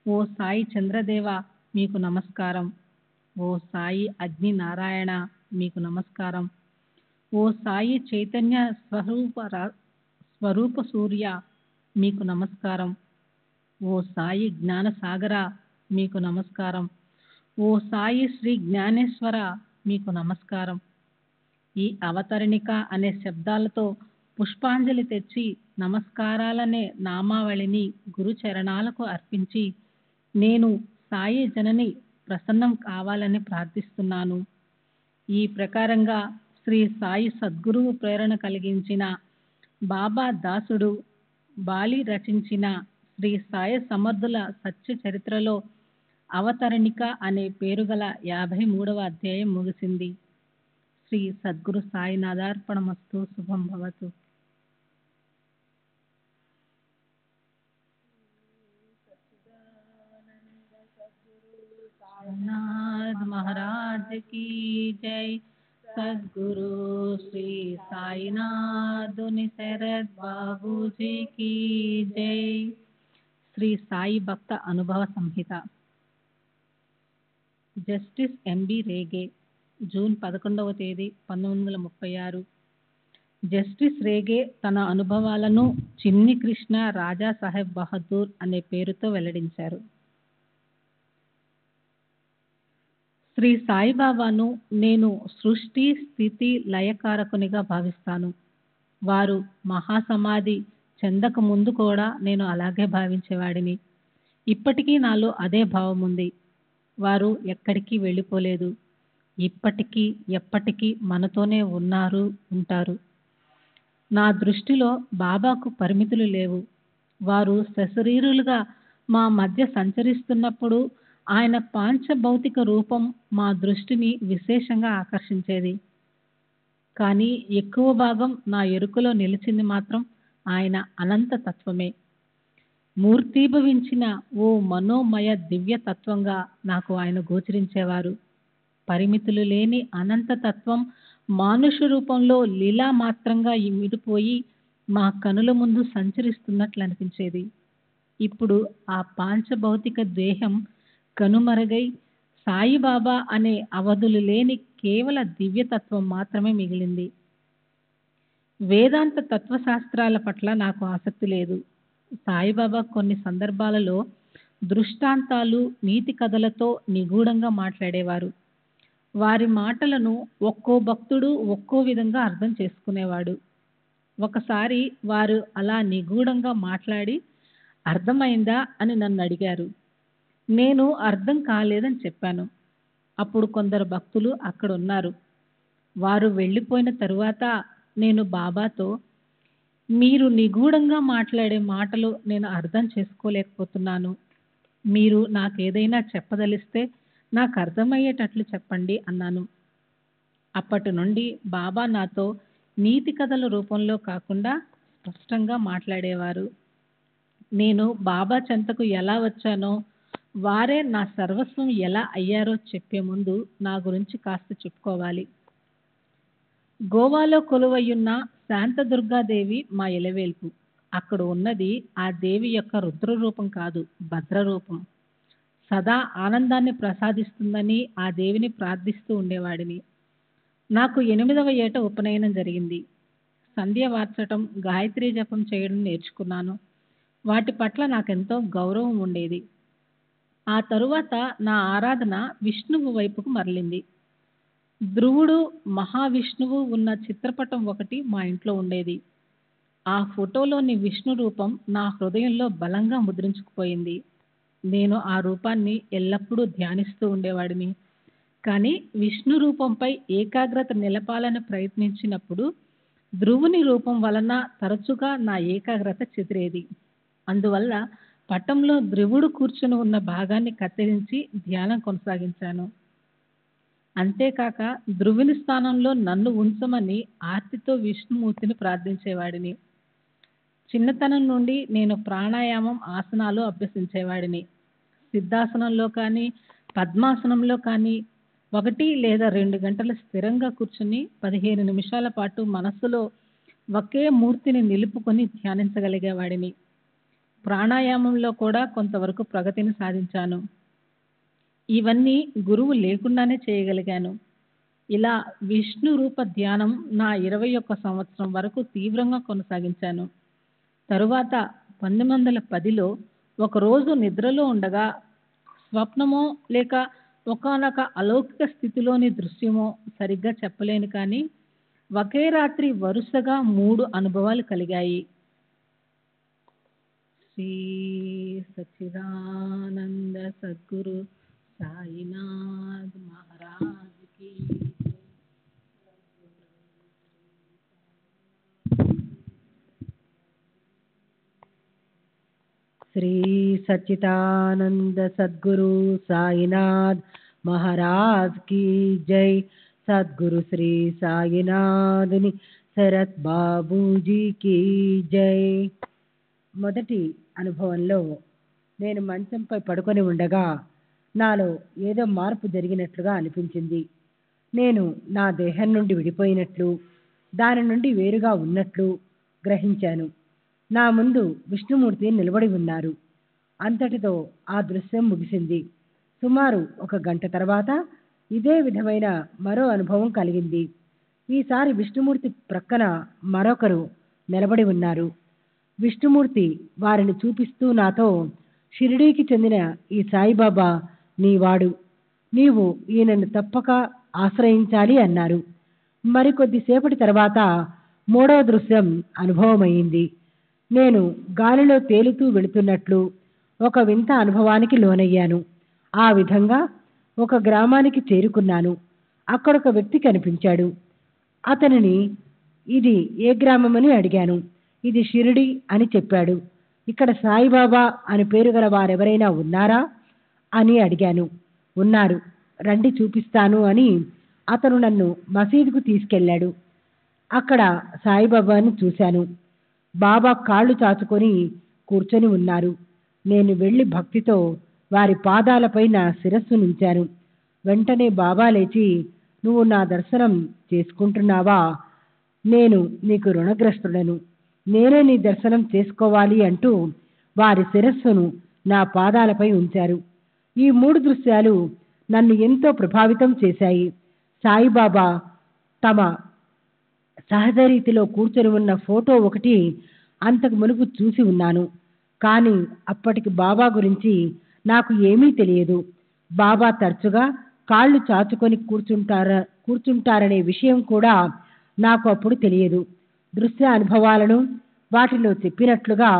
ఓ సాయి చంద్రదేవ మీకు నమస్కారం. ఓ సాయి అగ్ని నారాయణ మీకు నమస్కారం. ఓ సాయి చైతన్య స్వరూప సూర్య మీకు నమస్కారం. ఓ సాయి జ్ఞానసాగర మీకు నమస్కారం. ఓ సాయి శ్రీ జ్ఞానేశ్వర మీకు నమస్కారం. ఈ అవతరణిక అనే శబ్దాలతో పుష్పాంజలి తెచ్చి నమస్కారాలనే నామావళిని గురు చరణాలకు అర్పించి నేను సాయి జనని ప్రసన్నం కావాలని ప్రార్థిస్తున్నాను. ఈ ప్రకారంగా శ్రీ సాయి సద్గురువు ప్రేరణ కలిగించిన బాబా దాసుడు బాలి రచించిన శ్రీ సాయి సమర్థుల సత్య చరిత్రలో అవతరణిక అనే పేరుగల 53వ అధ్యాయం ముగిసింది. శ్రీ సద్గురు సాయినాథార్పణమస్తు. శుభం భవతు. साईनाथ महाराज की जय. सद्गुरु श्री साईनाथ निसरद बाबू जी की जय. శ్రీ సాయి భక్త అనుభవ సంహిత. జస్టిస్ ఎంబి రేగే, జూన్ 11వ తేదీ 1936. జస్టిస్ రేగే తన అనుభవాలను చిన్ని కృష్ణ రాజా సాహెబ్ బహదూర్ అనే పేరుతో వెల్లడించారు. శ్రీ సాయిబాబాను నేను సృష్టి స్థితి లయకారకునిగా భావిస్తాను. వారు మహాసమాధి చెందక ముందు కూడా నేను అలాగే భావించేవాడిని. ఇప్పటికీ నాలో అదే భావం ఉంది. వారు ఎక్కడికి వెళ్ళిపోలేదు. ఇప్పటికీ ఎప్పటికీ మనతోనే ఉన్నారు, ఉంటారు. నా దృష్టిలో బాబాకు పరిమితులు లేవు. వారు సశరీరులుగా మా మధ్య సంచరిస్తున్నప్పుడు ఆయన పాంచభౌతిక రూపం మా దృష్టిని విశేషంగా ఆకర్షించేది. కానీ ఎక్కువ భాగం నా ఎరుకలో నిలిచింది మాత్రం ఆయన అనంత తత్వమే. మూర్తీభవించిన ఓ మనోమయ దివ్య తత్వంగా నాకు ఆయన గోచరించేవారు. పరిమితులు లేని అనంత తత్వం మానుష రూపంలో లీలా మాత్రంగా ఇమిడిపోయి మా కనుల ముందు సంచరిస్తున్నట్లు అనిపించేది. ఇప్పుడు ఆ పాంచభౌతిక దేహం కనుమరుగై సాయిబాబా అనే అవధులు లేని కేవల దివ్యతత్వం మాత్రమే మిగిలింది. వేదాంత తత్వశాస్త్రాల పట్ల నాకు ఆసక్తి లేదు. సాయిబాబా కొన్ని సందర్భాలలో దృష్టాంతాలు, నీతి కథలతో నిగూఢంగా మాట్లాడేవారు. వారి మాటలను ఒక్కో భక్తుడు ఒక్కో విధంగా అర్థం చేసుకునేవాడు. ఒకసారి వారు అలా నిగూఢంగా మాట్లాడి అర్థమైందా అని నన్ను అడిగారు. నేను అర్థం కాలేదని చెప్పాను. అప్పుడు కొందరు భక్తులు అక్కడ ఉన్నారు. వారు వెళ్ళిపోయిన తరువాత నేను బాబాతో, మీరు నిగూఢంగా మాట్లాడే మాటలు నేను అర్థం చేసుకోలేకపోతున్నాను. మీరు నాకేదైనా చెప్పదలిస్తే నాకు అర్థమయ్యేటట్లు చెప్పండి అన్నాను. అప్పటి నుండి బాబా నాతో నీతి కథల రూపంలో కాకుండా స్పష్టంగా మాట్లాడేవారు. నేను బాబా చెంతకు ఎలా వచ్చానో, వారే నా సర్వస్వం ఎలా అయ్యారో చెప్పే ముందు నా గురించి కాస్త చెప్పుకోవాలి. గోవాలో కొలువయ్యున్న శాంతదుర్గాదేవి మా ఇలవేల్పు. అక్కడ ఉన్నది ఆ దేవి యొక్క రుద్రరూపం కాదు, భద్రరూపం. సదా ఆనందాన్ని ప్రసాదిస్తుందని ఆ దేవిని ప్రార్థిస్తూ ఉండేవాడిని. నాకు 8వ ఏట ఉపనయనం జరిగింది. సంధ్య వార్చటం, గాయత్రీ జపం చేయడం నేర్చుకున్నాను. వాటి పట్ల నాకెంతో గౌరవం ఉండేది. ఆ తరువాత నా ఆరాధన విష్ణువు వైపుకు మరలింది. ధ్రువుడు, మహావిష్ణువు ఉన్న చిత్రపటం ఒకటి మా ఇంట్లో ఉండేది. ఆ ఫోటోలోని విష్ణు రూపం నా హృదయంలో బలంగా ముద్రించుకుపోయింది. నేను ఆ రూపాన్ని ఎల్లప్పుడూ ధ్యానిస్తూ ఉండేవాడిని. కానీ విష్ణు రూపంపై ఏకాగ్రత నిలపాలని ప్రయత్నించినప్పుడు ధ్రువుని రూపం వలన తరచుగా నా ఏకాగ్రత చెదిరేది. అందువల్ల పటంలో ధ్రువుడు కూర్చుని ఉన్న భాగాన్ని కత్తిరించి ధ్యానం కొనసాగించాను. అంతేకాక ధ్రువుని స్థానంలో నన్ను ఉంచమని ఆర్తితో విష్ణుమూర్తిని ప్రార్థించేవాడిని. చిన్నతనం నుండి నేను ప్రాణాయామం, ఆసనాలు అభ్యసించేవాడిని. సిద్ధాసనంలో కానీ, పద్మాసనంలో కానీ 1 లేదా 2 గంటలు స్థిరంగా కూర్చుని 15 నిమిషాల పాటు మనస్సులో ఒకే మూర్తిని నిలుపుకొని ధ్యానించగలిగేవాడిని. ప్రాణాయామంలో కూడా కొంతవరకు ప్రగతిని సాధించాను. ఇవన్నీ గురువు లేకుండానే చేయగలిగాను. ఇలా విష్ణు రూప ధ్యానం నా 21 సంవత్సరం వరకు తీవ్రంగా కొనసాగించాను. తరువాత 1910లో ఒకరోజు నిద్రలో ఉండగా స్వప్నమో లేక ఒకానొక అలౌకిక స్థితిలోని దృశ్యమో సరిగ్గా చెప్పలేను, కానీ ఒకే రాత్రి వరుసగా 3 అనుభవాలు కలిగాయి. శ్రీ సచ్చిదానంద సద్గురు సాయినాథ్ మహారాజ్ కి శ్రీ సచ్చిదానంద సద్గురు సాయినాథ్ మహారాజ్ की जय సద్గురు శ్రీ సాయినాథుని శరత్ బాబూజీ की जय మొదటి అనుభవంలో నేను మంచంపై పడుకొని ఉండగా నాలో ఏదో మార్పు జరిగినట్లుగా అనిపించింది. నేను నా దేహం నుండి విడిపోయినట్లు, దాని నుండి వేరుగా ఉన్నట్లు గ్రహించాను. నా ముందు విష్ణుమూర్తి నిలబడి ఉన్నారు. అంతటితో ఆ దృశ్యం ముగిసింది. సుమారు 1 గంట తర్వాత ఇదే విధమైన మరో అనుభవం కలిగింది. ఈసారి విష్ణుమూర్తి ప్రక్కన మరొకరు నిలబడి ఉన్నారు. విష్ణుమూర్తి వారిని చూపిస్తూ నాతో, షిరిడీకి చెందిన ఈ సాయిబాబా నీవాడు, నీవు ఈయనను తప్పక ఆశ్రయించాలి అన్నారు. మరికొద్దిసేపటి తర్వాత 3వ దృశ్యం అనుభవమైంది. నేను గాలిలో తేలుతూ వెళుతున్నట్లు ఒక వింత అనుభవానికి లోనయ్యాను. ఆ విధంగా ఒక గ్రామానికి చేరుకున్నాను. అక్కడొక వ్యక్తి కనిపించాడు. అతనిని ఇది ఏ గ్రామమని అడిగాను. ఇది షిరిడి అని చెప్పాడు. ఇక్కడ సాయిబాబా అని పేరు గల వారెవరైనా ఉన్నారా అని అడిగాను. ఉన్నారు, రండి చూపిస్తాను అని అతను నన్ను మసీదుకు తీసుకెళ్ళాడు. అక్కడ సాయిబాబాను చూశాను. బాబా కాళ్ళు చాచుకొని కూర్చొని ఉన్నారు. నేను వెళ్ళి భక్తితో వారి పాదాలపై నా శిరస్సు నుంచాను. వెంటనే బాబా లేచి, నువ్వు నా దర్శనం చేసుకుంటున్నావా? నేను నీకు రుణగ్రస్తుడను, నేనే నీ దర్శనం చేసుకోవాలి అంటూ వారి శిరస్సును నా పాదాలపై ఉంచారు. ఈ 3 దృశ్యాలు నన్ను ఎంతో ప్రభావితం చేశాయి. సాయిబాబా తమ సహజ రీతిలో కూర్చొని ఉన్న ఫోటో ఒకటి అంతకు మునుపు చూసి ఉన్నాను. కానీ అప్పటికి బాబా గురించి నాకు ఏమీ తెలియదు. బాబా తరచుగా కాళ్ళు చాచుకొని కూర్చుంటారనే విషయం కూడా నాకు అప్పుడు తెలియదు. దృశ్య అనుభవాలను వాటిలో చెప్పినట్లుగా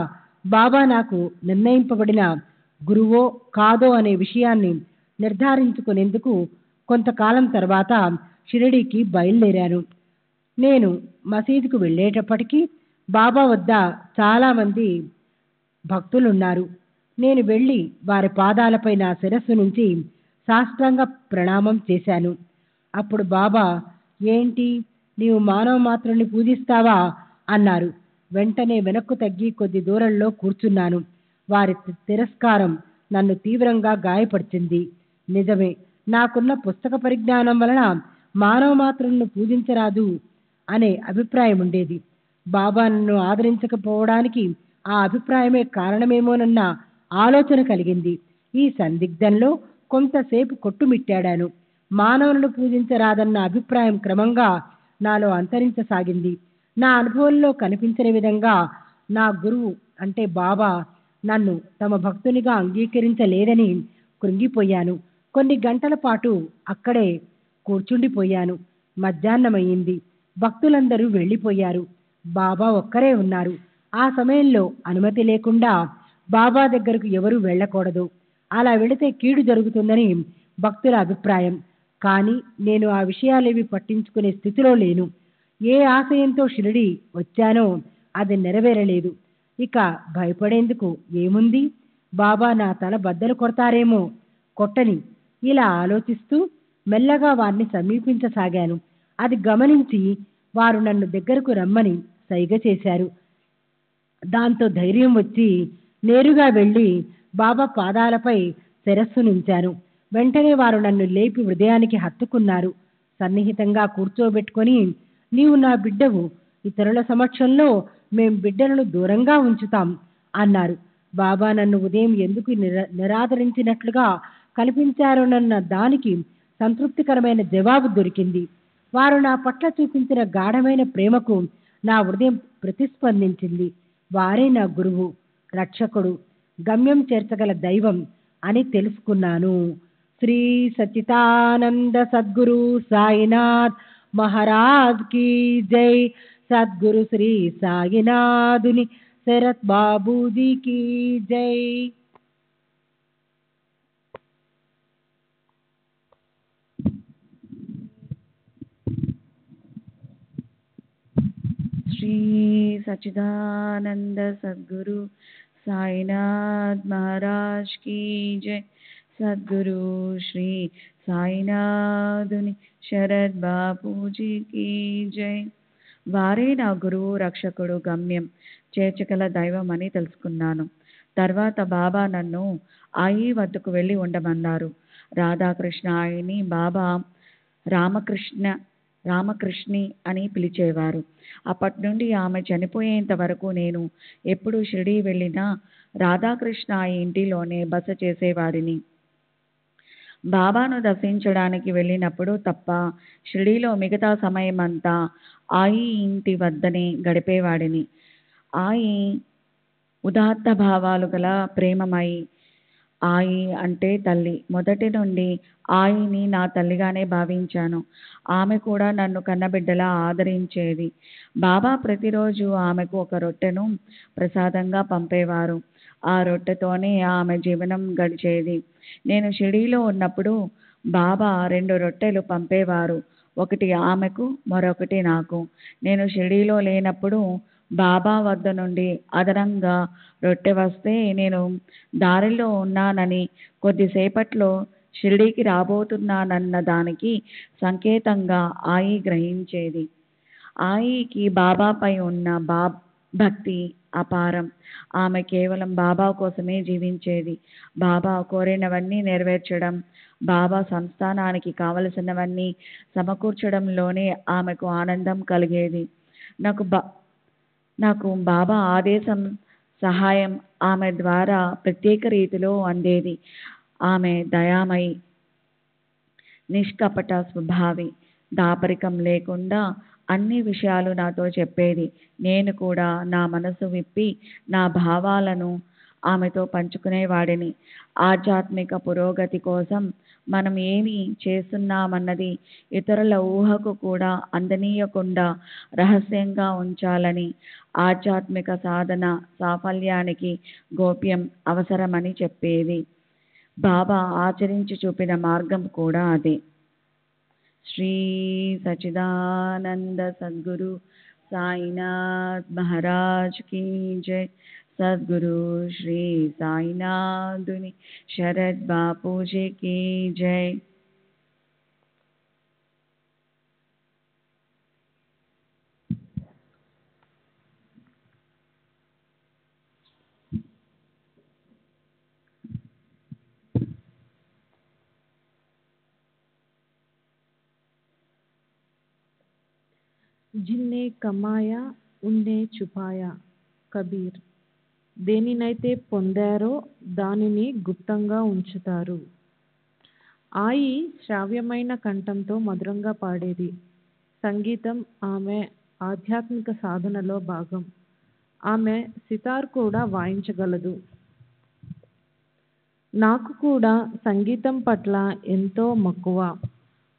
బాబా నాకు నిర్ణయింపబడిన గురువో కాదో అనే విషయాన్ని నిర్ధారించుకునేందుకు కొంతకాలం తర్వాత షిరిడీకి బయలుదేరాను. నేను మసీదుకు వెళ్ళేటప్పటికీ బాబా వద్ద చాలామంది భక్తులున్నారు. నేను వెళ్ళి వారి పాదాలపై నా శిరస్సు నుంచి సాష్టాంగ ప్రణామం చేశాను. అప్పుడు బాబా, ఏంటి నీవు మానవ మాత్రుని పూజిస్తావా అన్నారు. వెంటనే వెనక్కు తగ్గి కొద్ది దూరంలో కూర్చున్నాను. వారి తిరస్కారం నన్ను తీవ్రంగా గాయపరిచింది. నిజమే, నాకున్న పుస్తక పరిజ్ఞానం వలన మానవ మాత్రులను పూజించరాదు అనే అభిప్రాయం ఉండేది. బాబా నన్ను ఆదరించకపోవడానికి ఆ అభిప్రాయమే కారణమేమోనన్న ఆలోచన కలిగింది. ఈ సందిగ్ధంలో కొంతసేపు కొట్టుమిట్టాడాను. మానవులను పూజించరాదన్న అభిప్రాయం క్రమంగా నాలో అంతరించసాగింది. నా అనుభవంలో కనిపించిన విధంగా నా గురువు అంటే బాబా నన్ను తమ భక్తునిగా అంగీకరించలేదని కృంగిపోయాను. కొన్ని గంటల పాటు అక్కడే కూర్చుండిపోయాను. మధ్యాహ్నమయ్యింది. భక్తులందరూ వెళ్ళిపోయారు. బాబా ఒక్కరే ఉన్నారు. ఆ సమయంలో అనుమతి లేకుండా బాబా దగ్గరకు ఎవరూ వెళ్ళకూడదు. అలా వెళితే కీడు జరుగుతుందని భక్తుల అభిప్రాయం. కానీ నేను ఆ విషయాలేవి పట్టించుకునే స్థితిలో లేను. ఏ ఆశయంతో షిరిడి వచ్చానో అది నెరవేరలేదు. ఇక భయపడేందుకు ఏముంది? బాబా నా తల బద్దలు కొడతారేమో, కొట్టని ఇలా ఆలోచిస్తూ మెల్లగా వారిని సమీపించసాగాను. అది గమనించి వారు నన్ను దగ్గరకు రమ్మని సైగ చేశారు. దాంతో ధైర్యం వచ్చి నేరుగా వెళ్ళి బాబా పాదాలపై శిరస్సు నుంచాను. వెంటనే వారు నన్ను లేపి హృదయానికి హత్తుకున్నారు. సన్నిహితంగా కూర్చోబెట్టుకొని, నీవు నా బిడ్డవు, ఇతరుల సమక్షంలో మేం బిడ్డలను దూరంగా ఉంచుతాం అన్నారు. బాబా నన్ను ఉదయం ఎందుకు నిరాదరించినట్లుగా కనిపించారోనన్న దానికి సంతృప్తికరమైన జవాబు దొరికింది. వారు నా పట్ల చూపించిన గాఢమైన ప్రేమకు నా హృదయం ప్రతిస్పందించింది. వారే నా గురువు, రక్షకుడు, గమ్యం చేర్చగల దైవం అని తెలుసుకున్నాను. శ్రీ సచ్చిదానంద సద్గురు సాయినాథ్ మహారాజ్ की जय. సద్గురు శ్రీ సాయినాథుని శరత్ బాబూజీ की जय. శ్రీ సచ్చిదానంద సద్గురు साईनाथ महाराज की जय। सद्गुरु श्री సాయినాథుని శరద్ బాపూజీ కీ జై. వారే నా గురువు, రక్షకుడు, గమ్యం, చేర్చగల దైవం అని తెలుసుకున్నాను. తర్వాత బాబా నన్ను ఆయి వద్దకు వెళ్ళి ఉండమన్నారు. రాధాకృష్ణ ఆయిని బాబా రామకృష్ణి అని పిలిచేవారు. అప్పటి నుండి ఆమె చనిపోయేంత వరకు నేను ఎప్పుడు షిరిడీ వెళ్ళినా రాధాకృష్ణ ఆయి ఇంటిలోనే బస చేసేవాడిని. బాబాను దర్శించడానికి వెళ్ళినప్పుడు తప్ప షిరిడీలో మిగతా సమయమంతా ఆయి ఇంటి వద్దనే గడిపేవాడిని. ఆయి ఉదాత్త భావాలు గల ప్రేమమయి. ఆయి అంటే తల్లి. మొదటి నుండి ఆయిని నా తల్లిగానే భావించాను. ఆమె కూడా నన్ను కన్నబిడ్డలా ఆదరించేది. బాబా ప్రతిరోజు ఆమెకు ఒక రొట్టెను ప్రసాదంగా పంపేవారు. ఆ రొట్టెతోనే ఆమె జీవనం గడిచేది. నేను షిరిడీలో ఉన్నప్పుడు బాబా 2 రొట్టెలు పంపేవారు. ఒకటి ఆమెకు, మరొకటి నాకు. నేను షిరిడీలో లేనప్పుడు బాబా వద్ద నుండి అదనంగా రొట్టె వస్తే నేను దారిలో ఉన్నానని, కొద్దిసేపట్లో షిరిడీకి రాబోతున్నానన్న దానికి సంకేతంగా ఆయి గ్రహించేది. ఆయికి బాబాపై ఉన్న భక్తి అపారం. ఆమె కేవలం బాబా కోసమే జీవించేది. బాబా కోరినవన్నీ నెరవేర్చడం, బాబా సంస్థానానికి కావలసినవన్నీ సమకూర్చడంలోనే ఆమెకు ఆనందం కలిగేది. నాకు బాబా ఆదేశం, సహాయం ఆమె ద్వారా ప్రత్యేక రీతిలో అందేది. ఆమె దయామయి, నిష్కపట స్వభావి, దాపరికం లేకుండా అన్ని విషయాలు నాతో చెప్పేది. నేను కూడా నా మనసు విప్పి నా భావాలను ఆమెతో పంచుకునేవాడిని. ఆధ్యాత్మిక పురోగతి కోసం మనం ఏమి చేస్తున్నామన్నది ఇతరుల ఊహకు కూడా అందనీయకుండా రహస్యంగా ఉంచాలని, ఆధ్యాత్మిక సాధన సాఫల్యానికి గోప్యం అవసరమని చెప్పేది. బాబా ఆచరించి చూపిన మార్గం కూడా అదే. శ్రీ సచిదానంద సద్గురు సాయినాథ్ మహారాజ్ की जय. सद्गुरु श्री साईनाथुनि शरद बापूजी की जय. जिन्ने कमाया उन्ने छुपाया. కబీర్. దేనినైతే పొందారో దానిని గుప్తంగా ఉంచుతారు. ఆయి శ్రావ్యమైన కంఠంతో మధురంగా పాడేది. సంగీతం ఆమె ఆధ్యాత్మిక సాధనలో భాగం. ఆమె సితార్ కూడా వాయించగలదు. నాకు కూడా సంగీతం పట్ల ఎంతో మక్కువ.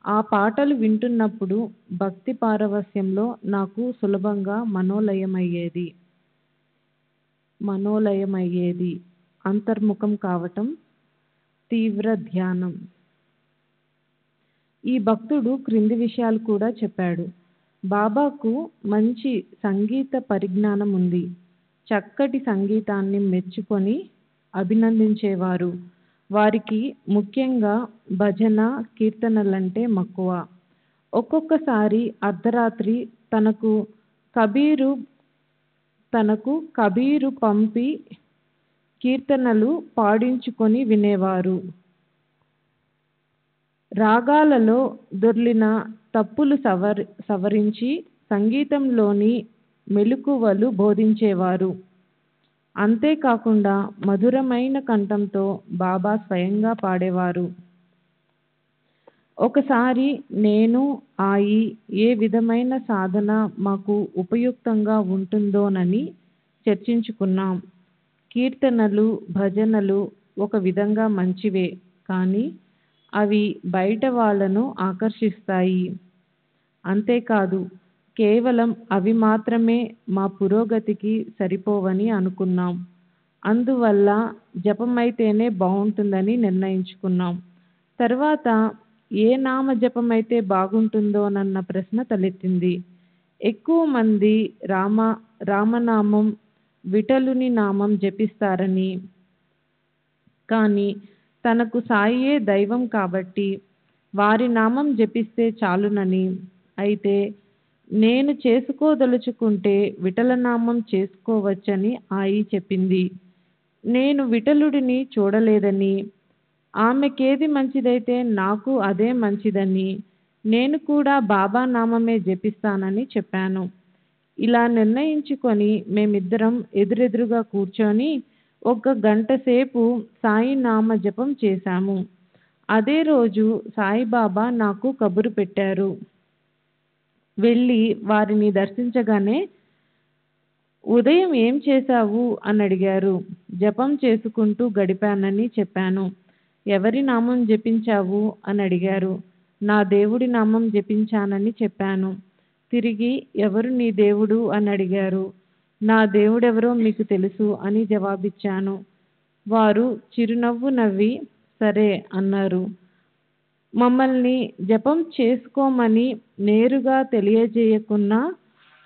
ఆ పాటలు వింటున్నప్పుడు భక్తి పారవస్యంలో నాకు సులభంగా మనోలయమయ్యేది. అంతర్ముఖం కావటం, తీవ్ర ధ్యానం. ఈ భక్తుడు క్రింది విషయాలు కూడా చెప్పాడు. బాబాకు మంచి సంగీత పరిజ్ఞానం ఉంది. చక్కటి సంగీతాన్ని మెచ్చుకొని అభినందించేవారు. వారికి ముఖ్యంగా భజన, కీర్తనలంటే మక్కువ. ఒక్కొక్కసారి అర్ధరాత్రి తనకు కబీరు పంపి కీర్తనలు పాడించుకొని వినేవారు. రాగాలలో దొర్లిన తప్పులు సవరించి సంగీతంలోని మెలకువలు బోధించేవారు. అంతేకాకుండా మధురమైన కంఠంతో బాబా స్వయంగా పాడేవారు. ఒకసారి నేను ఆయి ఏ విధమైన సాధన మాకు ఉపయుక్తంగా ఉంటుందోనని చర్చించుకున్నాం. కీర్తనలు, భజనలు ఒక విధంగా మంచివే, కానీ అవి బయట వాళ్ళను ఆకర్షిస్తాయి. అంతేకాదు, కేవలం అవి మాత్రమే మా పురోగతికి సరిపోవని అనుకున్నాం. అందువల్ల జపమైతేనే బాగుంటుందని నిర్ణయించుకున్నాం. తర్వాత ఏ నామ జపమైతే బాగుంటుందోనన్న ప్రశ్న తలెత్తింది. ఎక్కువ మంది రామనామం విఠలుని నామం జపిస్తారని, కానీ తనకు సాయియే దైవం కాబట్టి వారి నామం జపిస్తే చాలునని, అయితే నేను చేసుకోదలుచుకుంటే విఠలనామం చేసుకోవచ్చని ఆయి చెప్పింది. నేను విఠలుడిని చూడలేదని, ఆమెకేది మంచిదైతే నాకు అదే మంచిదని, నేను కూడా బాబా నామమే జపిస్తానని చెప్పాను. ఇలా నిర్ణయించుకొని మేమిద్దరం ఎదురెదురుగా కూర్చొని 1 గంట సేపు సాయి నామ జపం చేశాము. అదే రోజు సాయిబాబా నాకు కబురు పెట్టారు. వెళ్ళి వారిని దర్శించగానే, ఉదయం ఏం చేశావు అని అడిగారు. జపం చేసుకుంటూ గడిపానని చెప్పాను. ఎవరి నామం జపించావు అని అడిగారు. నా దేవుడి నామం జపించానని చెప్పాను. తిరిగి ఎవరు నీ దేవుడు అని అడిగారు. నా దేవుడెవరో మీకు తెలుసు అని జవాబిచ్చాను. వారు చిరునవ్వు నవ్వి సరే అన్నారు. మమ్మల్ని జపం చేసుకోమని నేరుగా తెలియజేయకున్నా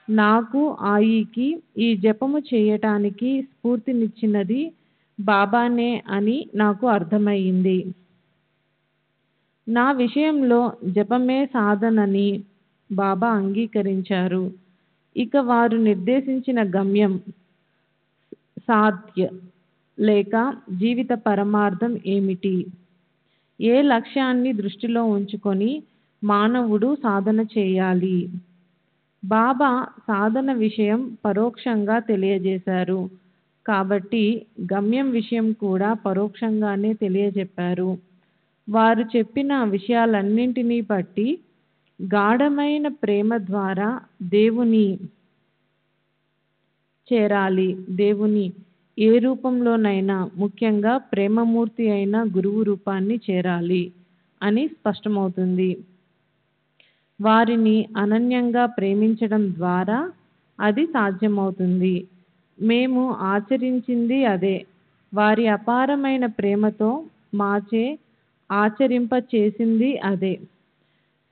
నాకు ఆయికి ఈ జపము చేయటానికి స్ఫూర్తినిచ్చినది బాబానే అని నాకు అర్థమయ్యింది. నా విషయంలో జపమే సాధనని బాబా అంగీకరించారు. ఇక వారు నిర్దేశించిన గమ్యం, సాధ్య లేక జీవిత పరమార్థం ఏమిటి, ఏ లక్ష్యాన్ని దృష్టిలో ఉంచుకొని మానవుడు సాధన చేయాలి. బాబా సాధన విషయం పరోక్షంగా తెలియజేశారు కాబట్టి గమ్యం విషయం కూడా పరోక్షంగానే తెలియజెప్పారు. వారు చెప్పిన విషయాలన్నింటినీ బట్టి గాఢమైన ప్రేమ ద్వారా దేవుని చేరాలి. దేవుని ఏ రూపంలోనైనా, ముఖ్యంగా ప్రేమమూర్తి అయిన గురువు రూపాన్ని చేరాలి అని స్పష్టమవుతుంది. వారిని అనన్యంగా ప్రేమించడం ద్వారా అది సాధ్యమవుతుంది. మేము ఆచరించింది అదే. వారి అపారమైన ప్రేమతో మాచే ఆచరింప చేసింది అదే.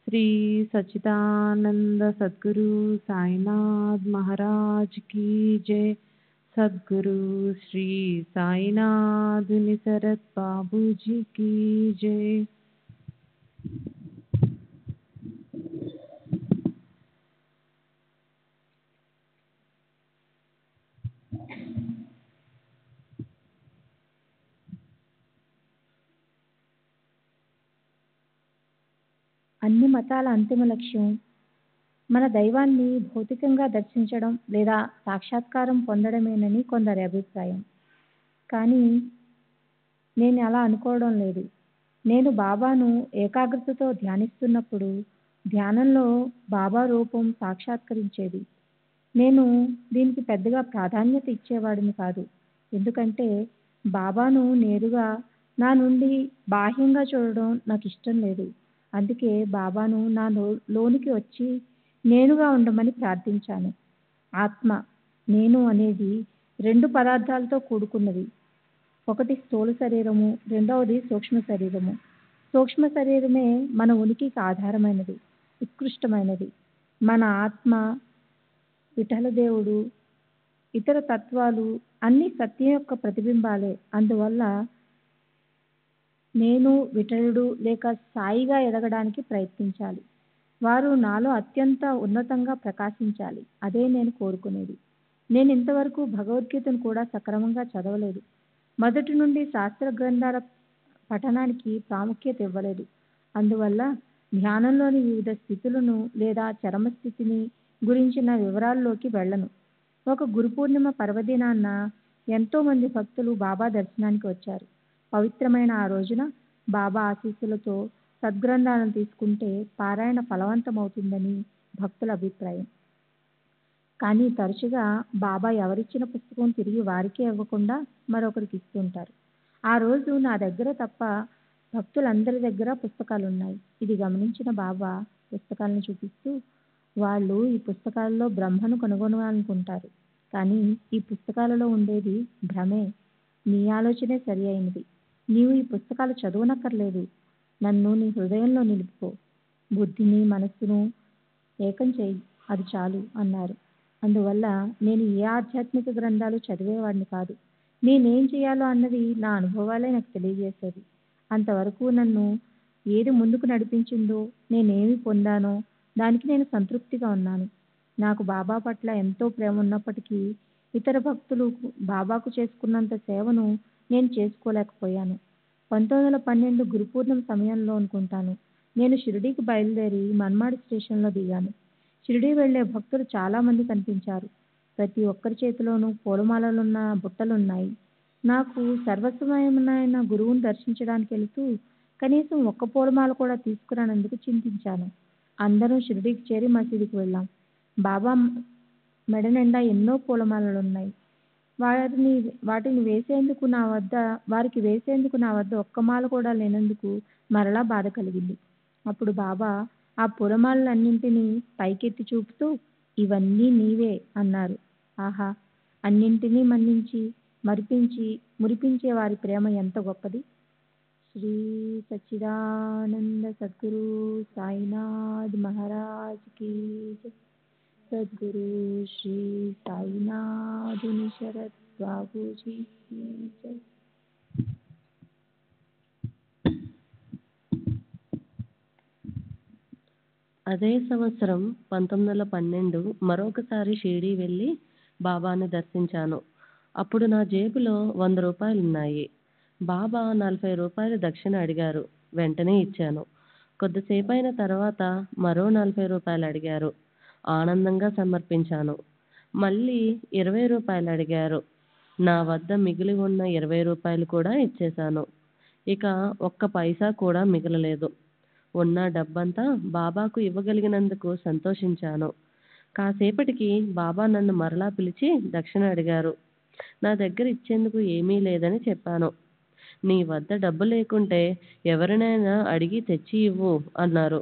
శ్రీ సచ్చిదానంద సద్గురు సాయినాథ్ మహారాజ్ కీ జై. సద్గురు శ్రీ సాయినాథుని శరత్ బాబూజీ కీ జై. అన్ని మతాల అంతిమ లక్ష్యం మన దైవాన్ని భౌతికంగా దర్శించడం లేదా సాక్షాత్కారం పొందడమేనని కొందరి అభిప్రాయం. కానీ నేను అలా అనుకోవడం లేదు. నేను బాబాను ఏకాగ్రతతో ధ్యానిస్తున్నప్పుడు ధ్యానంలో బాబా రూపం సాక్షాత్కరించేది. నేను దీనికి పెద్దగా ప్రాధాన్యత ఇచ్చేవాడిని కాదు. ఎందుకంటే బాబాను నేరుగా నా నుండి బాహ్యంగా చూడడం నాకు ఇష్టం లేదు. అందుకే బాబాను నా లోనికి వచ్చి నేనుగా ఉండమని ప్రార్థించాను. ఆత్మ, నేను అనేది 2 పదార్థాలతో కూడుకున్నది. ఒకటి స్థూల శరీరము, రెండవది సూక్ష్మ శరీరము. సూక్ష్మ శరీరమే మన ఉనికికి ఆధారమైనది, ఉత్కృష్టమైనది. మన ఆత్మ, విఠల దేవుడు, ఇతర తత్వాలు అన్నీ సత్యం యొక్క ప్రతిబింబాలే. అందువల్ల నేను విఠలుడు లేక సాయిగా ఎదగడానికి ప్రయత్నించాలి. వారు నాలో అత్యంత ఉన్నతంగా ప్రకాశించాలి. అదే నేను కోరుకునేది. నేను ఇంతవరకు భగవద్గీతను కూడా సక్రమంగా చదవలేదు. మొదటి నుండి శాస్త్ర గ్రంథాల పఠనానికి ప్రాముఖ్యత ఇవ్వలేదు. అందువల్ల ధ్యానంలోని వివిధ స్థితులను లేదా చరమస్థితిని గురించిన వివరాల్లోకి వెళ్ళను. ఒక గురు పూర్ణిమ పర్వదినాన్న ఎంతోమంది భక్తులు బాబా దర్శనానికి వచ్చారు. పవిత్రమైన ఆ రోజున బాబా ఆశీస్సులతో సద్గ్రంథాలను తీసుకుంటే పారాయణ ఫలవంతమవుతుందని భక్తుల అభిప్రాయం. కానీ తరచుగా బాబా ఎవరిచ్చిన పుస్తకం తిరిగి వారికే ఇవ్వకుండా మరొకరికి ఇస్తుంటారు. ఆ రోజు నా దగ్గర తప్ప భక్తులందరి దగ్గర పుస్తకాలున్నాయి. ఇది గమనించిన బాబా పుస్తకాలను చూపిస్తూ, వాళ్ళు ఈ పుస్తకాలలో బ్రహ్మను కనుగొనాలనుకుంటారు. కానీ ఈ పుస్తకాలలో ఉండేది భ్రమే. నీ ఆలోచనే సరి అయినది. నీవు ఈ పుస్తకాలు చదవనక్కర్లేదు. నన్ను నీ హృదయంలో నిలుపుకో. బుద్ధిని మనస్సును ఏకం చేయి, అది చాలు అన్నారు. అందువల్ల నేను ఏ ఆధ్యాత్మిక గ్రంథాలు చదివేవాడిని కాదు. నేనేం చేయాలో అన్నది నా అనుభవాలే నాకు తెలియజేసేది. అంతవరకు నన్ను ఏది ముందుకు నడిపించిందో, నేనేమి పొందానో దానికి నేను సంతృప్తిగా ఉన్నాను. నాకు బాబా పట్ల ఎంతో ప్రేమ ఉన్నప్పటికీ ఇతర భక్తులు బాబాకు చేసుకున్నంత సేవను నేను చేసుకోలేకపోయాను. 1912 గురుపూర్ణిమ సమయంలో అనుకుంటాను, నేను షిరిడీకి బయలుదేరి మన్మాడ్ స్టేషన్లో దిగాను. షిరిడీ వెళ్లే భక్తులు చాలా మంది కనిపించారు. ప్రతి ఒక్కరి చేతిలోనూ పూలమాలలున్న బుట్టలున్నాయి. నాకు సర్వస్వమైన గురువును దర్శించడానికి వెళుతూ కనీసం ఒక్క పూలమాల కూడా తీసుకురానందుకు చింతించాను. అందరం షిరిడీకి చేరి మసీదుకి వెళ్ళాం. బాబా మెడ నిండా ఎన్నో పూలమాలలున్నాయి. వాటిని వారికి వేసేందుకు నా వద్ద ఒక్క మాల కూడా లేనందుకు మరలా బాధ కలిగింది. అప్పుడు బాబా ఆ పూలమాలన్నింటినీ పైకెత్తి చూపుతూ, ఇవన్నీ నీవే అన్నారు. ఆహా! అన్నింటినీ మన్నించి మురిపించే వారి ప్రేమ ఎంత గొప్పది. శ్రీ సచ్చిదానంద సద్గురు సాయినాథ్ మహారాజ్ కీ జై. సద్గురు శ్రీ సాయినాథుని శరత్ బాబూజీ కీ జై. అదే సంవత్సరం 1912 మరొకసారి షిరిడీ వెళ్ళి బాబాని దర్శించాను. అప్పుడు నా జేబులో 100 రూపాయలున్నాయి. బాబా 40 రూపాయలు దక్షిణ అడిగారు. వెంటనే ఇచ్చాను. కొద్దిసేపైన తర్వాత మరో 40 రూపాయలు అడిగారు. ఆనందంగా సమర్పించాను. మళ్ళీ 20 రూపాయలు అడిగారు. నా వద్ద మిగిలి ఉన్న 20 రూపాయలు కూడా ఇచ్చేశాను. ఇక ఒక్క పైసా కూడా మిగలలేదు. ఉన్న డబ్బంతా బాబాకు ఇవ్వగలిగినందుకు సంతోషించాను. కాసేపటికి బాబా నన్ను మరలా పిలిచి దక్షిణ అడిగారు. నా దగ్గర ఇచ్చేందుకు ఏమీ లేదని చెప్పాను. నీ వద్ద డబ్బు లేకుంటే ఎవరినైనా అడిగి తెచ్చి ఇవ్వు అన్నారు.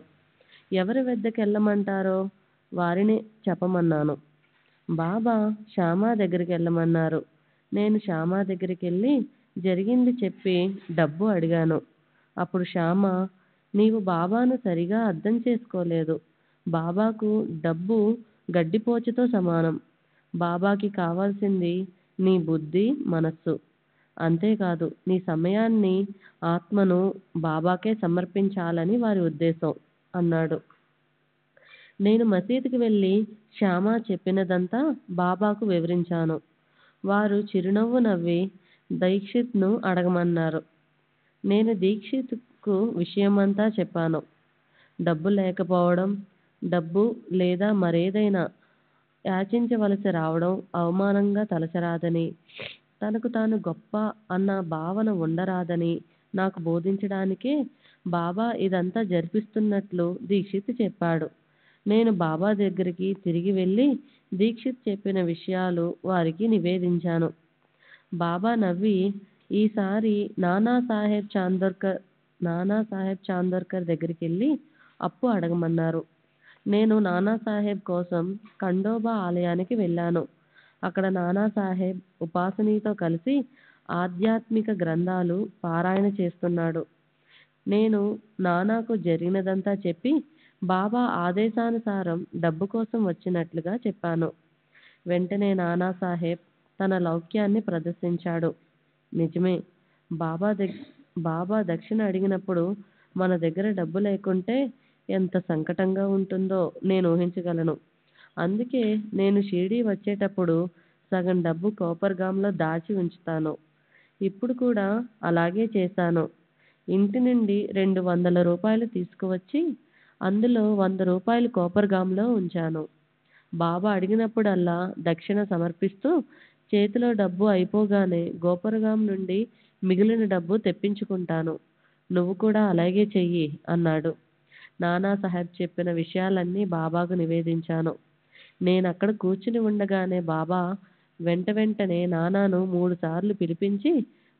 ఎవరి వద్దకెళ్ళమంటారో వారిని చెప్పమన్నాను. బాబా శ్యామా దగ్గరికి వెళ్ళమన్నారు. నేను శ్యామా దగ్గరికి వెళ్ళి జరిగింది చెప్పి డబ్బు అడిగాను. అప్పుడు శ్యామ, నీవు బాబాను సరిగా అర్థం చేసుకోలేదు. బాబాకు డబ్బు గడ్డిపోచతో సమానం. బాబాకి కావాల్సింది నీ బుద్ధి, మనస్సు. అంతేకాదు నీ సమయాన్ని, ఆత్మను బాబాకే సమర్పించాలని వారి ఉద్దేశం అన్నాడు. నేను మసీదుకి వెళ్ళి శ్యామ చెప్పినదంతా బాబాకు వివరించాను. వారు చిరునవ్వు నవ్వి దీక్షిత్ను అడగమన్నారు. నేను దీక్షిత్కు విషయమంతా చెప్పాను. డబ్బు లేకపోవడం, డబ్బు లేదా మరేదైనా యాచించవలసి రావడం అవమానంగా తలచరాదని, తనకు తాను గొప్ప అన్న భావన ఉండరాదని నాకు బోధించడానికే బాబా ఇదంతా జరిపిస్తున్నట్లు దీక్షిత్ చెప్పాడు. నేను బాబా దగ్గరికి తిరిగి వెళ్ళి దీక్షిత్ చెప్పిన విషయాలు వారికి నివేదించాను. బాబా నవ్వి, ఈసారి నానాసాహెబ్ చాందోర్కర్ దగ్గరికి వెళ్ళి అప్పు అడగమన్నారు. నేను నానాసాహెబ్ కోసం ఖండోబా ఆలయానికి వెళ్ళాను. అక్కడ నానాసాహెబ్ ఉపాసనీతో కలిసి ఆధ్యాత్మిక గ్రంథాలు పారాయణ చేస్తున్నాడు. నేను నానాకు జరిగినదంతా చెప్పి బాబా ఆదేశానుసారం డబ్బు కోసం వచ్చినట్లుగా చెప్పాను. వెంటనే నానాసాహెబ్ తన లౌక్యాన్ని ప్రదర్శించాడు. నిజమే, బాబా దక్షిణ అడిగినప్పుడు మన దగ్గర డబ్బు లేకుంటే ఎంత సంకటంగా ఉంటుందో నేను ఊహించగలను. అందుకే నేను షిరిడీ వచ్చేటప్పుడు సగం డబ్బు కోపర్గాంలో దాచి ఉంచుతాను. ఇప్పుడు కూడా అలాగే చేశాను. ఇంటి నుండి 200 రూపాయలు తీసుకువచ్చి అందులో 100 రూపాయలు కోపర్గాంలో ఉంచాను. బాబా అడిగినప్పుడల్లా దక్షిణ సమర్పిస్తూ చేతిలో డబ్బు అయిపోగానే గోపురగాం నుండి మిగిలిన డబ్బు తెప్పించుకుంటాను. నువ్వు కూడా అలాగే చెయ్యి అన్నాడు. నానాసాహెబ్ చెప్పిన విషయాలన్నీ బాబాకు నివేదించాను. నేనక్కడ కూర్చుని ఉండగానే బాబా వెంటనే నానాను 3 సార్లు పిలిపించి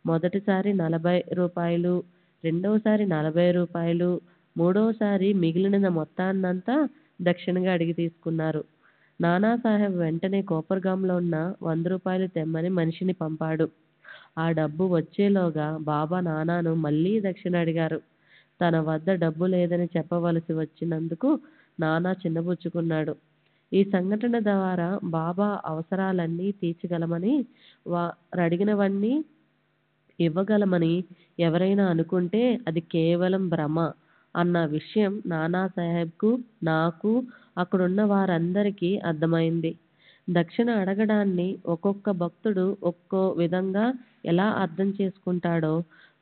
మొదటిసారి 40 రూపాయలు, రెండవసారి 40 రూపాయలు, మూడవసారి మిగిలిన మొత్తాన్నంతా దక్షిణగా అడిగి తీసుకున్నారు. నానాసాహెబ్ వెంటనే కోపర్గాంలో ఉన్న 100 రూపాయలు తెమ్మని మనిషిని పంపాడు. ఆ డబ్బు వచ్చేలోగా బాబా నానాను మళ్ళీ దక్షిణ అడిగారు. తన వద్ద డబ్బు లేదని చెప్పవలసి వచ్చినందుకు నానా చిన్నబుచ్చుకున్నాడు. ఈ సంఘటన ద్వారా బాబా అవసరాలన్నీ తీర్చగలమని, వారు అడిగినవన్నీ ఇవ్వగలమని ఎవరైనా అనుకుంటే అది కేవలం భ్రమ అన్న విషయం నానాసాహెబ్కు, నాకు, అక్కడున్న వారందరికీ అర్థమైంది. దక్షిణ అడగడాన్ని ఒక్కొక్క భక్తుడు ఒక్కో విధంగా ఎలా అర్థం చేసుకుంటాడో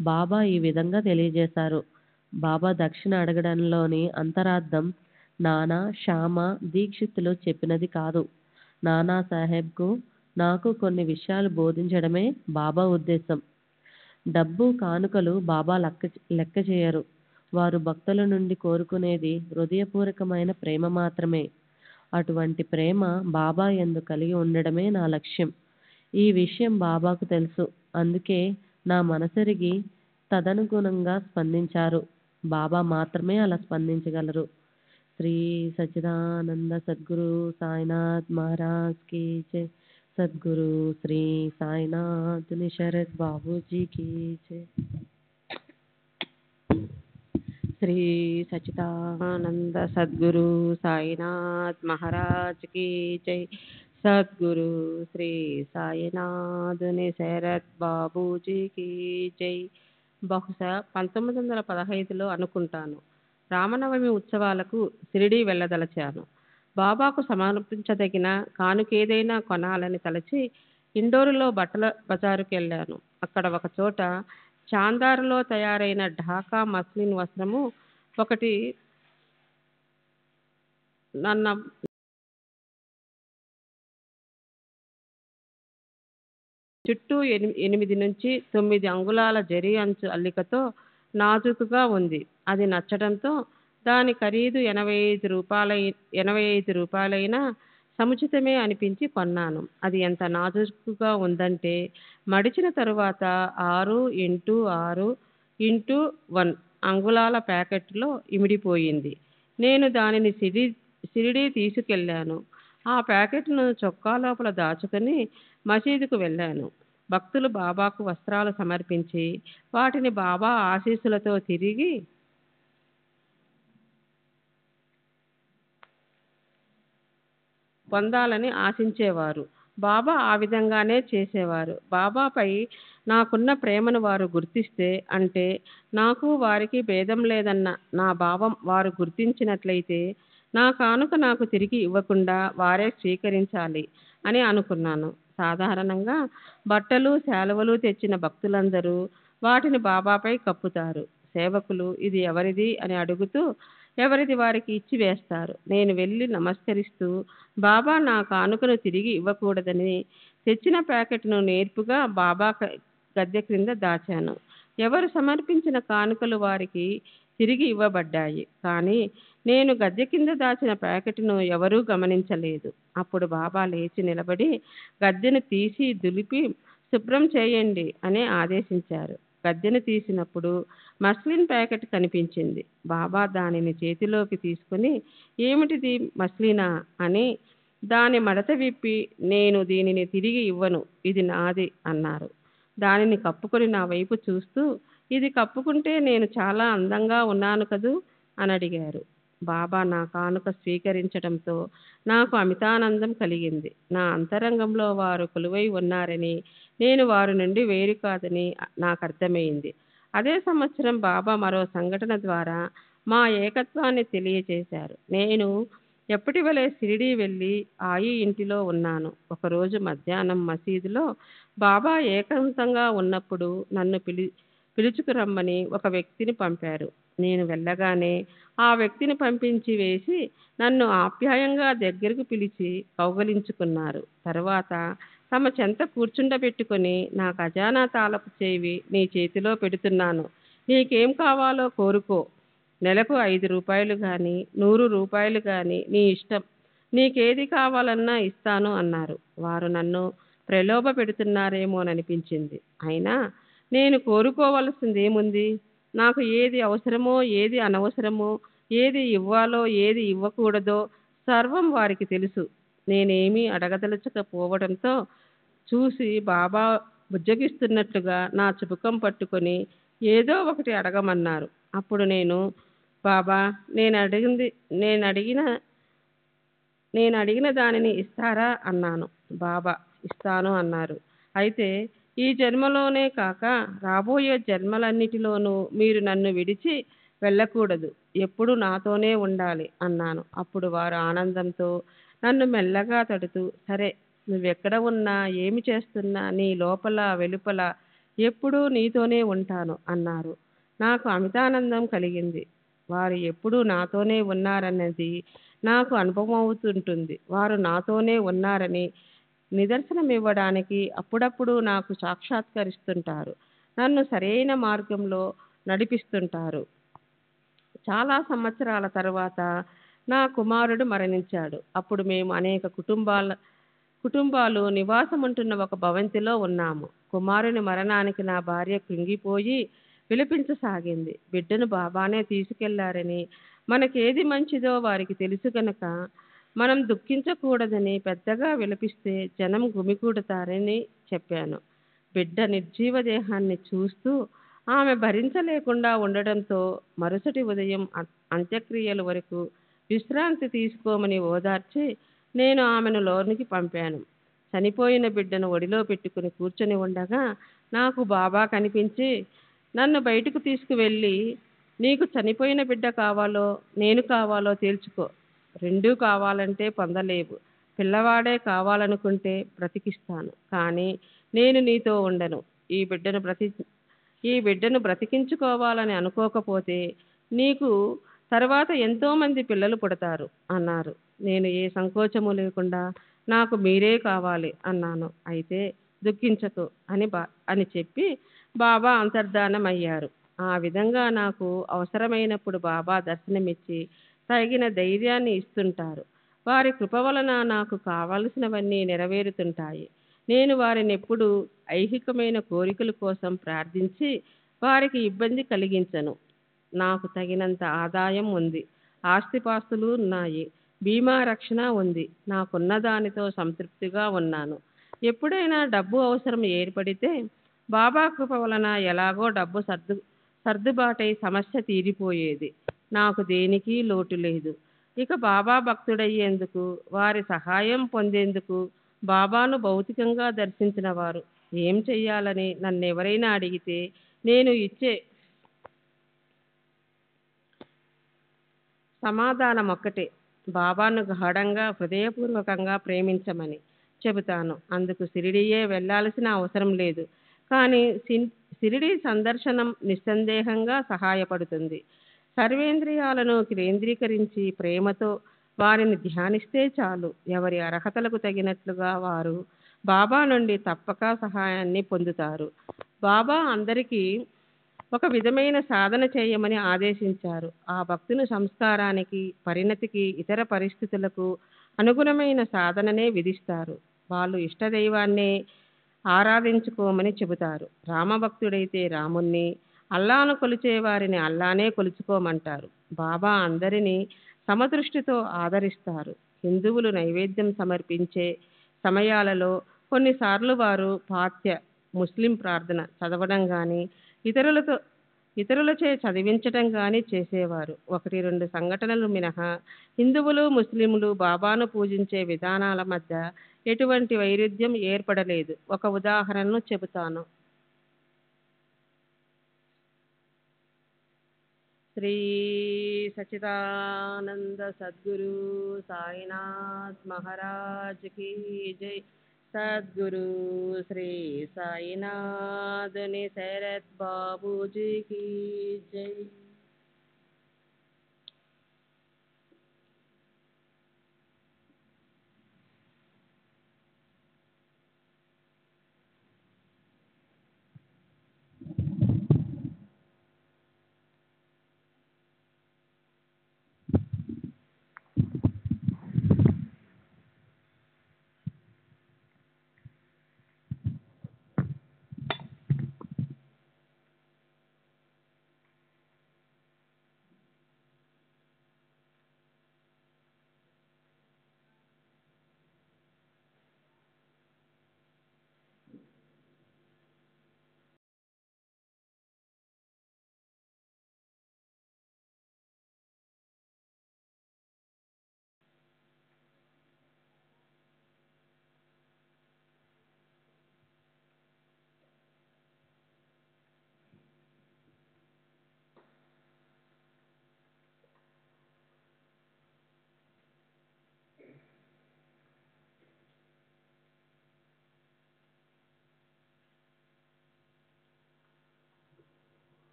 బాబా ఈ విధంగా తెలియజేశారు. బాబా దక్షిణ అడగడంలోని అంతరార్థం నానా శ్యామ దీక్షితులు చెప్పినది కాదు. నానాసాహెబ్కు, నాకు కొన్ని విషయాలు బోధించడమే బాబా ఉద్దేశం. డబ్బు, కానుకలు బాబా లెక్క చేయరు. వారు భక్తుల నుండి కోరుకునేది హృదయపూర్వకమైన ప్రేమ మాత్రమే. అటువంటి ప్రేమ బాబా యందు కలిగి ఉండడమే నా లక్ష్యం. ఈ విషయం బాబాకు తెలుసు. అందుకే నా మనసెరిగి తదనుగుణంగా స్పందించారు. బాబా మాత్రమే అలా స్పందించగలరు. శ్రీ సచ్చిదానంద సద్గురు సాయినాథ్ మహారాజ్ की जय. సద్గురు శ్రీ సాయినాథ్ శరత్ బాబూజీ की जय. శ్రీ సచ్చిదానంద సద్గురు సాయినాథ్ మహారాజ్ की जय. సద్గురు శ్రీ సాయినాథ్ శరత్ బాబూజీ की जय. బహుశా 1915లో అనుకుంటాను, రామనవమి ఉత్సవాలకు షిరిడీ వెళ్ళదలచాను. బాబాకు సమర్పించదగిన కానుకేదైనా కొనాలని తలచి ఇండోరులో బట్టల బజారుకి వెళ్ళాను. అక్కడ ఒక చోట చాందారులో తయారైన ఢాకా మస్లిన్ వస్త్రము ఒకటి నన్న చుట్టూ 8 నుంచి 9 అంగుళాల జరీ అంచు అల్లికతో నాజుకుగా ఉంది. అది నచ్చడంతో దాని ఖరీదు 85 రూపాయలైనా సముచితమే అనిపించి కొన్నాను. అది ఎంత నాజుకుగా ఉందంటే మడిచిన తరువాత 6x6x1 అంగుళాల ప్యాకెట్లో ఇమిడిపోయింది. నేను దానిని షిరిడీ తీసుకెళ్ళాను. ఆ ప్యాకెట్ను చొక్కా లోపల దాచుకుని మసీదుకు వెళ్ళాను. భక్తులు బాబాకు వస్త్రాలు సమర్పించి వాటిని బాబా ఆశీస్సులతో తిరిగి పొందాలని ఆశించేవారు. బాబా ఆ విధంగానే చేసేవారు. బాబాపై నాకున్న ప్రేమను వారు గుర్తిస్తే, అంటే నాకు వారికి భేదం లేదన్న నా భావం వారు గుర్తించినట్లయితే, నా కానుక నాకు తిరిగి ఇవ్వకుండా వారే స్వీకరించాలి అని అనుకున్నాను. సాధారణంగా బట్టలు, శాలువలు తెచ్చిన భక్తులందరూ వాటిని బాబాపై కప్పుతారు. సేవకులు ఇది ఎవరిది అని అడుగుతూ ఎవరిది వారికి ఇచ్చి వేస్తారు. నేను వెళ్ళి నమస్కరిస్తూ బాబా నా కానుకను తిరిగి ఇవ్వకూడదని తెచ్చిన ప్యాకెట్ను నేర్పుగా బాబా గద్దె క్రింద దాచాను. ఎవరు సమర్పించిన కానుకలు వారికి తిరిగి ఇవ్వబడ్డాయి. కానీ నేను గద్దె కింద దాచిన ప్యాకెట్ను ఎవరూ గమనించలేదు. అప్పుడు బాబా లేచి నిలబడి గద్దెను తీసి దులిపి శుభ్రం చేయండి అని ఆదేశించారు. గద్దెను తీసినప్పుడు మస్లిన్ ప్యాకెట్ కనిపించింది. బాబా దానిని చేతిలోకి తీసుకుని, ఏమిటిది, మస్లినా అని దాని మడత విప్పి, నేను దీనిని తిరిగి ఇవ్వను, ఇది నాది అన్నారు. దానిని కప్పుకొని నా వైపు చూస్తూ, ఇది కప్పుకుంటే నేను చాలా అందంగా ఉన్నాను కదూ అని అడిగారు. బాబా నా కానుక స్వీకరించడంతో నాకు అమితానందం కలిగింది. నా అంతరంగంలో వారు కొలువై ఉన్నారని, నేను వారి నుండి వేరు కాదని నాకు అర్థమైంది. అదే సంవత్సరం బాబా మరో సంఘటన ద్వారా మా ఏకత్వాన్ని తెలియచేశారు. నేను ఎప్పటి వలె షిరిడీ వెళ్ళి ఆయి ఇంటిలో ఉన్నాను. ఒకరోజు మధ్యాహ్నం మసీదులో బాబా ఏకాంతంగా ఉన్నప్పుడు నన్ను పిలుచుకురమ్మని ఒక వ్యక్తిని పంపారు. నేను వెళ్ళగానే ఆ వ్యక్తిని పంపించి వేసి నన్ను ఆప్యాయంగా దగ్గరకు పిలిచి కౌగలించుకున్నారు. తర్వాత తమ చెంత కూర్చుండబెట్టుకొని, నా ఖజానా తాళపు చేవి నీ చేతిలో పెడుతున్నాను, నీకేం కావాలో కోరుకో, నెలకు 5 రూపాయలు కానీ 100 రూపాయలు కానీ నీ ఇష్టం, నీకేది కావాలన్నా ఇస్తాను అన్నారు. వారు నన్ను ప్రలోభ పెడుతున్నారేమోననిపించింది. అయినా నేను కోరుకోవలసింది ఏముంది? నాకు ఏది అవసరమో, ఏది అనవసరమో, ఏది ఇవ్వాలో, ఏది ఇవ్వకూడదో సర్వం వారికి తెలుసు. నేనేమీ అడగదలుచకపోవడంతో చూసి బాబా బుజ్జగిస్తున్నట్లుగా నా చుబుకం పట్టుకొని ఏదో ఒకటి అడగమన్నారు. అప్పుడు నేను, బాబా, నేను అడిగిన నేను అడిగిన దానిని ఇస్తారా అన్నాను. బాబా ఇస్తాను అన్నారు. అయితే ఈ జన్మలోనే కాక రాబోయే జన్మలన్నిటిలోనూ మీరు నన్ను విడిచి వెళ్ళకూడదు, ఎప్పుడు నాతోనే ఉండాలి అన్నాను. అప్పుడు వారు ఆనందంతో నన్ను మెల్లగా తడుతూ, సరే, నువ్వెక్కడ ఉన్నా ఏమి చేస్తున్నా నీ లోపల వెలుపల ఎప్పుడూ నీతోనే ఉంటాను అన్నారు. నాకు అమితానందం కలిగింది. వారు ఎప్పుడూ నాతోనే ఉన్నారన్నది నాకు అనుభవం అవుతుంటుంది. వారు నాతోనే ఉన్నారని నిదర్శనం ఇవ్వడానికి అప్పుడప్పుడు నాకు సాక్షాత్కరిస్తుంటారు. నన్ను సరైన మార్గంలో నడిపిస్తుంటారు. చాలా సంవత్సరాల తరువాత నా కుమారుడు మరణించాడు. అప్పుడు మేము అనేక కుటుంబాలు నివాసముంటున్న ఒక భవంతిలో ఉన్నాము. కుమారుని మరణానికి నా భార్య కృంగిపోయి విలపించసాగింది. బిడ్డను బాబానే తీసుకెళ్లారని, మనకేది మంచిదో వారికి తెలుసు గనక మనం దుఃఖించకూడదని పెద్దగా విలపిస్తే జనం గుమికూడతారని చెప్పాను. బిడ్డ నిర్జీవ దేహాన్ని చూస్తూ ఆమె భరించలేకుండా ఉండడంతో మరుసటి ఉదయం అంత్యక్రియల వరకు విశ్రాంతి తీసుకోమని ఓదార్చి నేను ఆమెను లోనికి పంపాను. చనిపోయిన బిడ్డను ఒడిలో పెట్టుకుని కూర్చొని ఉండగా నాకు బాబా కనిపించి నన్ను బయటకు తీసుకువెళ్ళి, నీకు చనిపోయిన బిడ్డ కావాలో నేను కావాలో తేల్చుకో. రెండూ కావాలంటే పొందలేవు. పిల్లవాడే కావాలనుకుంటే బ్రతికిస్తాను, కానీ నేను నీతో ఉండను. ఈ బిడ్డను బ్రతికించుకోవాలని అనుకోకపోతే నీకు తర్వాత ఎంతోమంది పిల్లలు పుడతారు అన్నారు. నేను ఏ సంకోచము లేకుండా నాకు మీరే కావాలి అన్నాను. అయితే దుఃఖించకు అని చెప్పి బాబా అంతర్ధానం అయ్యారు. ఆ విధంగా నాకు అవసరమైనప్పుడు బాబా దర్శనమిచ్చి తగిన ధైర్యాన్ని ఇస్తుంటారు. వారి కృప వలన నాకు కావలసినవన్నీ నెరవేరుతుంటాయి. నేను వారిని ఎప్పుడు ఐహికమైన కోరికల కోసం ప్రార్థించి వారికి ఇబ్బంది కలిగించను. నాకు తగినంత ఆదాయం ఉంది, ఆస్తిపాస్తులు ఉన్నాయి, బీమా రక్షణ ఉంది. నాకున్న దానితో సంతృప్తిగా ఉన్నాను. ఎప్పుడైనా డబ్బు అవసరం ఏర్పడితే బాబా కృప వలన ఎలాగో డబ్బు సర్దుబాటై సమస్య తీరిపోయేది. నాకు దేనికి లోటు లేదు. ఇక బాబా భక్తుడయ్యేందుకు, వారి సహాయం పొందేందుకు బాబాను భౌతికంగా దర్శించిన వారు ఏం చెయ్యాలని నన్నెవరైనా అడిగితే నేను ఇచ్చే సమాధానం ఒక్కటే, బాబాను గాఢంగా హృదయపూర్వకంగా ప్రేమించమని చెబుతాను. అందుకు షిరిడీయే వెళ్ళాల్సిన అవసరం లేదు. కానీ షిరిడీ సందర్శనం నిస్సందేహంగా సహాయపడుతుంది. సర్వేంద్రియాలను కేంద్రీకరించి ప్రేమతో వారిని ధ్యానిస్తే చాలు. ఎవరి అర్హతలకు తగినట్లుగా వారు బాబా నుండి తప్పక సహాయాన్ని పొందుతారు. బాబా అందరికీ ఒక విధమైన సాధన చేయమని ఆదేశించారు. ఆ భక్తుని సంస్కారానికి, పరిణతికి, ఇతర పరిస్థితులకు అనుగుణమైన సాధననే విధిస్తారు. వాళ్ళు ఇష్టదైవాన్నే ఆరాధించుకోమని చెబుతారు. రామభక్తుడైతే రాముణ్ణి, అల్లాను కొలిచే వారిని అల్లానే కొలుచుకోమంటారు. బాబా అందరినీ సమదృష్టితో ఆదరిస్తారు. హిందువులు నైవేద్యం సమర్పించే సమయాలలో కొన్నిసార్లు వారు పాఠ్య ముస్లిం ప్రార్థన చదవడం కానీ ఇతరులచే చదివించటం కానీ చేసేవారు. 1-2 సంఘటనలు మినహా హిందువులు ముస్లింలు బాబాను పూజించే విధానాల మధ్య ఎటువంటి వైరుధ్యం ఏర్పడలేదు. ఒక ఉదాహరణను చెబుతాను. శ్రీ సచిదానంద సద్గురు సాయినాథ్ మహారాజ్ की जय. सद्गुरु श्री साईनाथ निसरत बाबू जी की जय.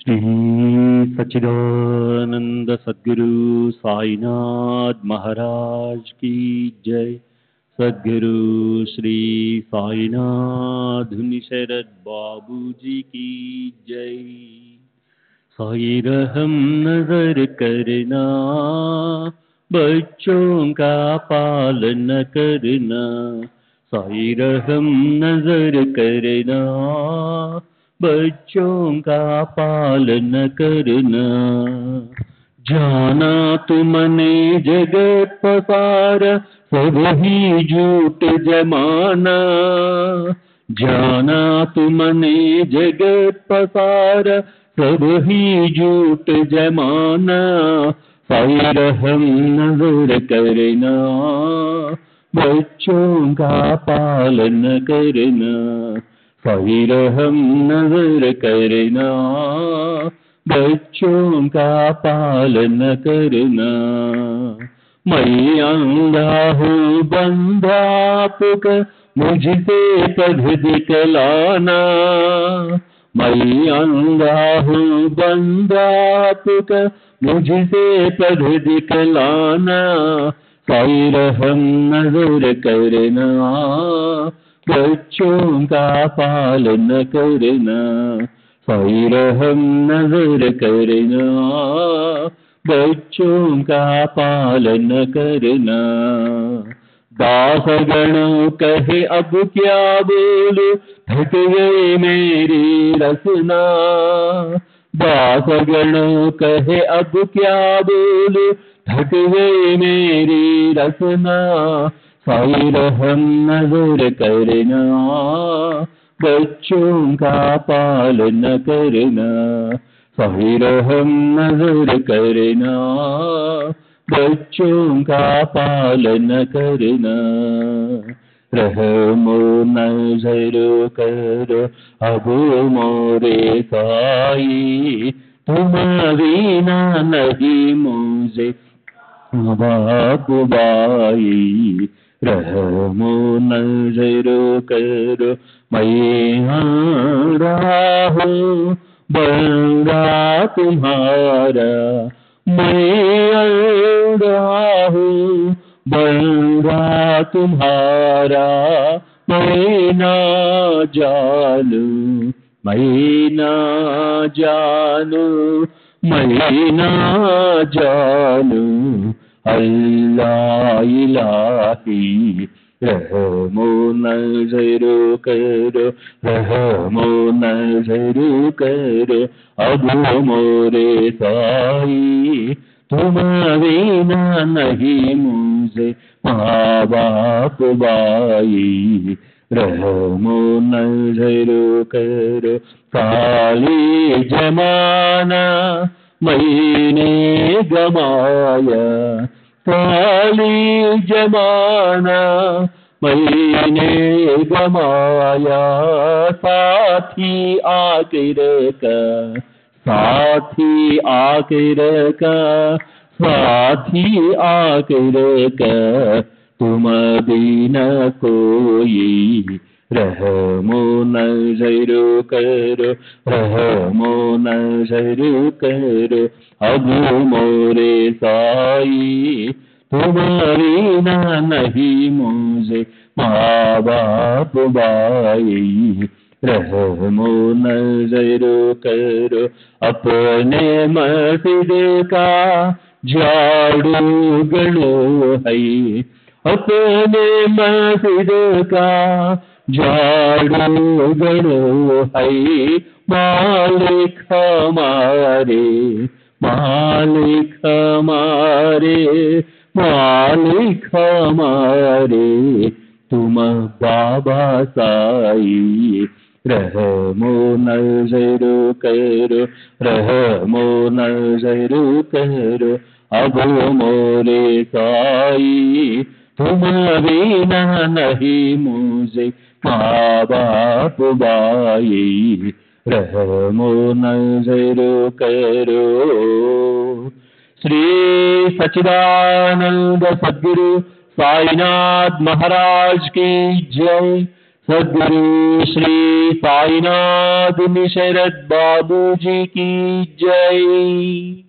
श्री सच्चिदानंद सद्गुरु साईनाथ महाराज की जय। सद्गुरु श्री साईनाथ शरद बाबू जी की जय। साई रहम नजर करना, बच्चों का पालन करना। साई रहम नजर करना, बच्चों का पालन करना। जाना तुमने जगत पसार, सब ही झूठ जमाना। जाना तुमने जगत पसार, सब ही झूठ जमाना। साई रहम नजर करना, बच्चों का पालन करना। साई रहम नजर करना, बच्चों का पालन करना। मैं अंधा हूँ बंधा आपका, मुझसे पढ़ दिखलाना। मैं अंधा हूँ बंधा आपका, मुझसे पढ़ दिखलाना। साई रहम नजर करना, बच्चों का पालन करना। साई रहम नजर करना, बच्चों का पालन करना। दासगण कहे अब क्या बोलूं, थक गई मेरी रसना। दासगण कहे अब क्या बोलूं, थक गई मेरी रसना। साई रहम नजर करना, बच्चों का पालन करना। साई रहम नजर करना, बच्चों का पालन करना। रहमो नजर करो अब मोरे साई, तुम बिना नहीं मुझे बाप बाई। रहमो नजर करो मैं आरा हूँ बंदा तुम्हारा। मैं आरा हूँ बंदा तुम्हारा। मैं ना जानू, मैं ना जानू, मैं ना जानू अल्लाह इलाही। रहमो नजर करो, रहमो नजर करो अब मोरे साई। तुम बिना नहीं मुझे माँ बाप बाई। रहमो नजर करो साली जमाना मैंने गमाया। साली जमाना मैंने गमाया। साथी आखिर का, साथी आखिर का, साथी आखिर का तुम बिना कोई। रहमो नजर करो, रहमो नजर करो अब मोरे साई। तुम्हारी ना नहीं मुझे माँ बाप बाई। रहमो नजर करो अपने मस्जिद का झाड़ू गड़ो है। अपने मस्जिद का झाड़ू गड़ो है। मालिक हमारे, मालिक हमारे, मालिक हमारे तुम बाबा साई। रहमो नजर करो, रहमो नजर करो अब मोरे साई। तुम बिना नहीं मुझे माँ बाप बाई। रहमो नजर करो। श्री सच्चिदानंद सद्गुरु साईनाथ महाराज की जय। सद्गुरु श्री साईनाथ शरद बाबू जी की जय।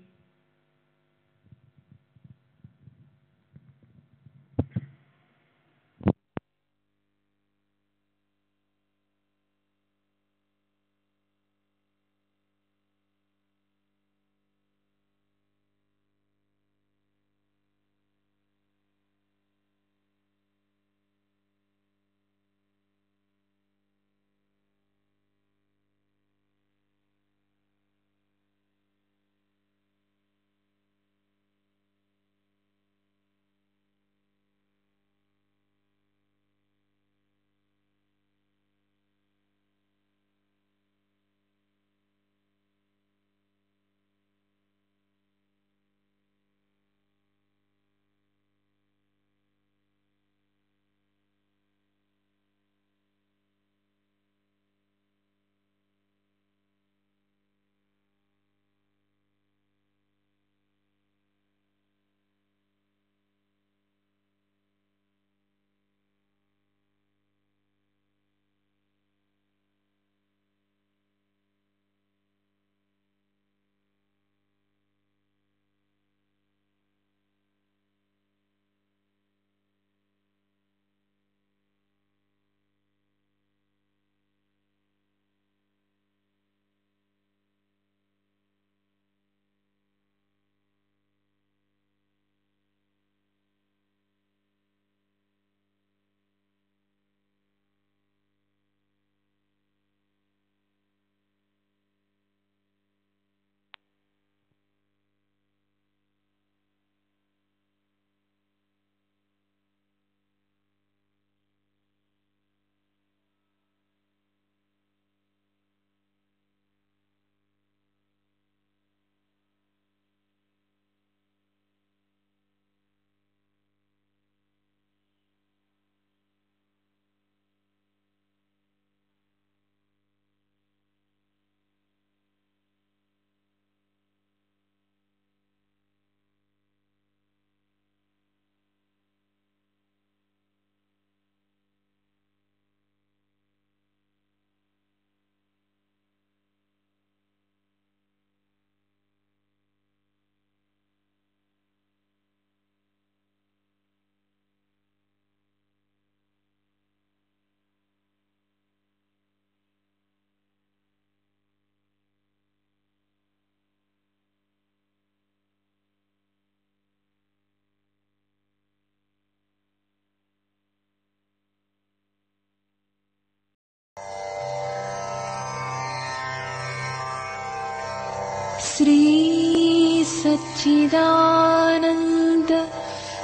श्री सच्चिदानंद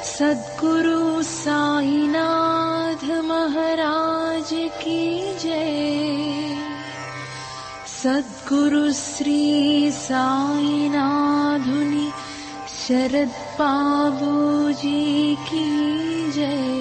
सद्गुरु साईनाथ महाराज की जय। सद्गुरु श्री साईनाथुनि शरद बाबू जी की जय।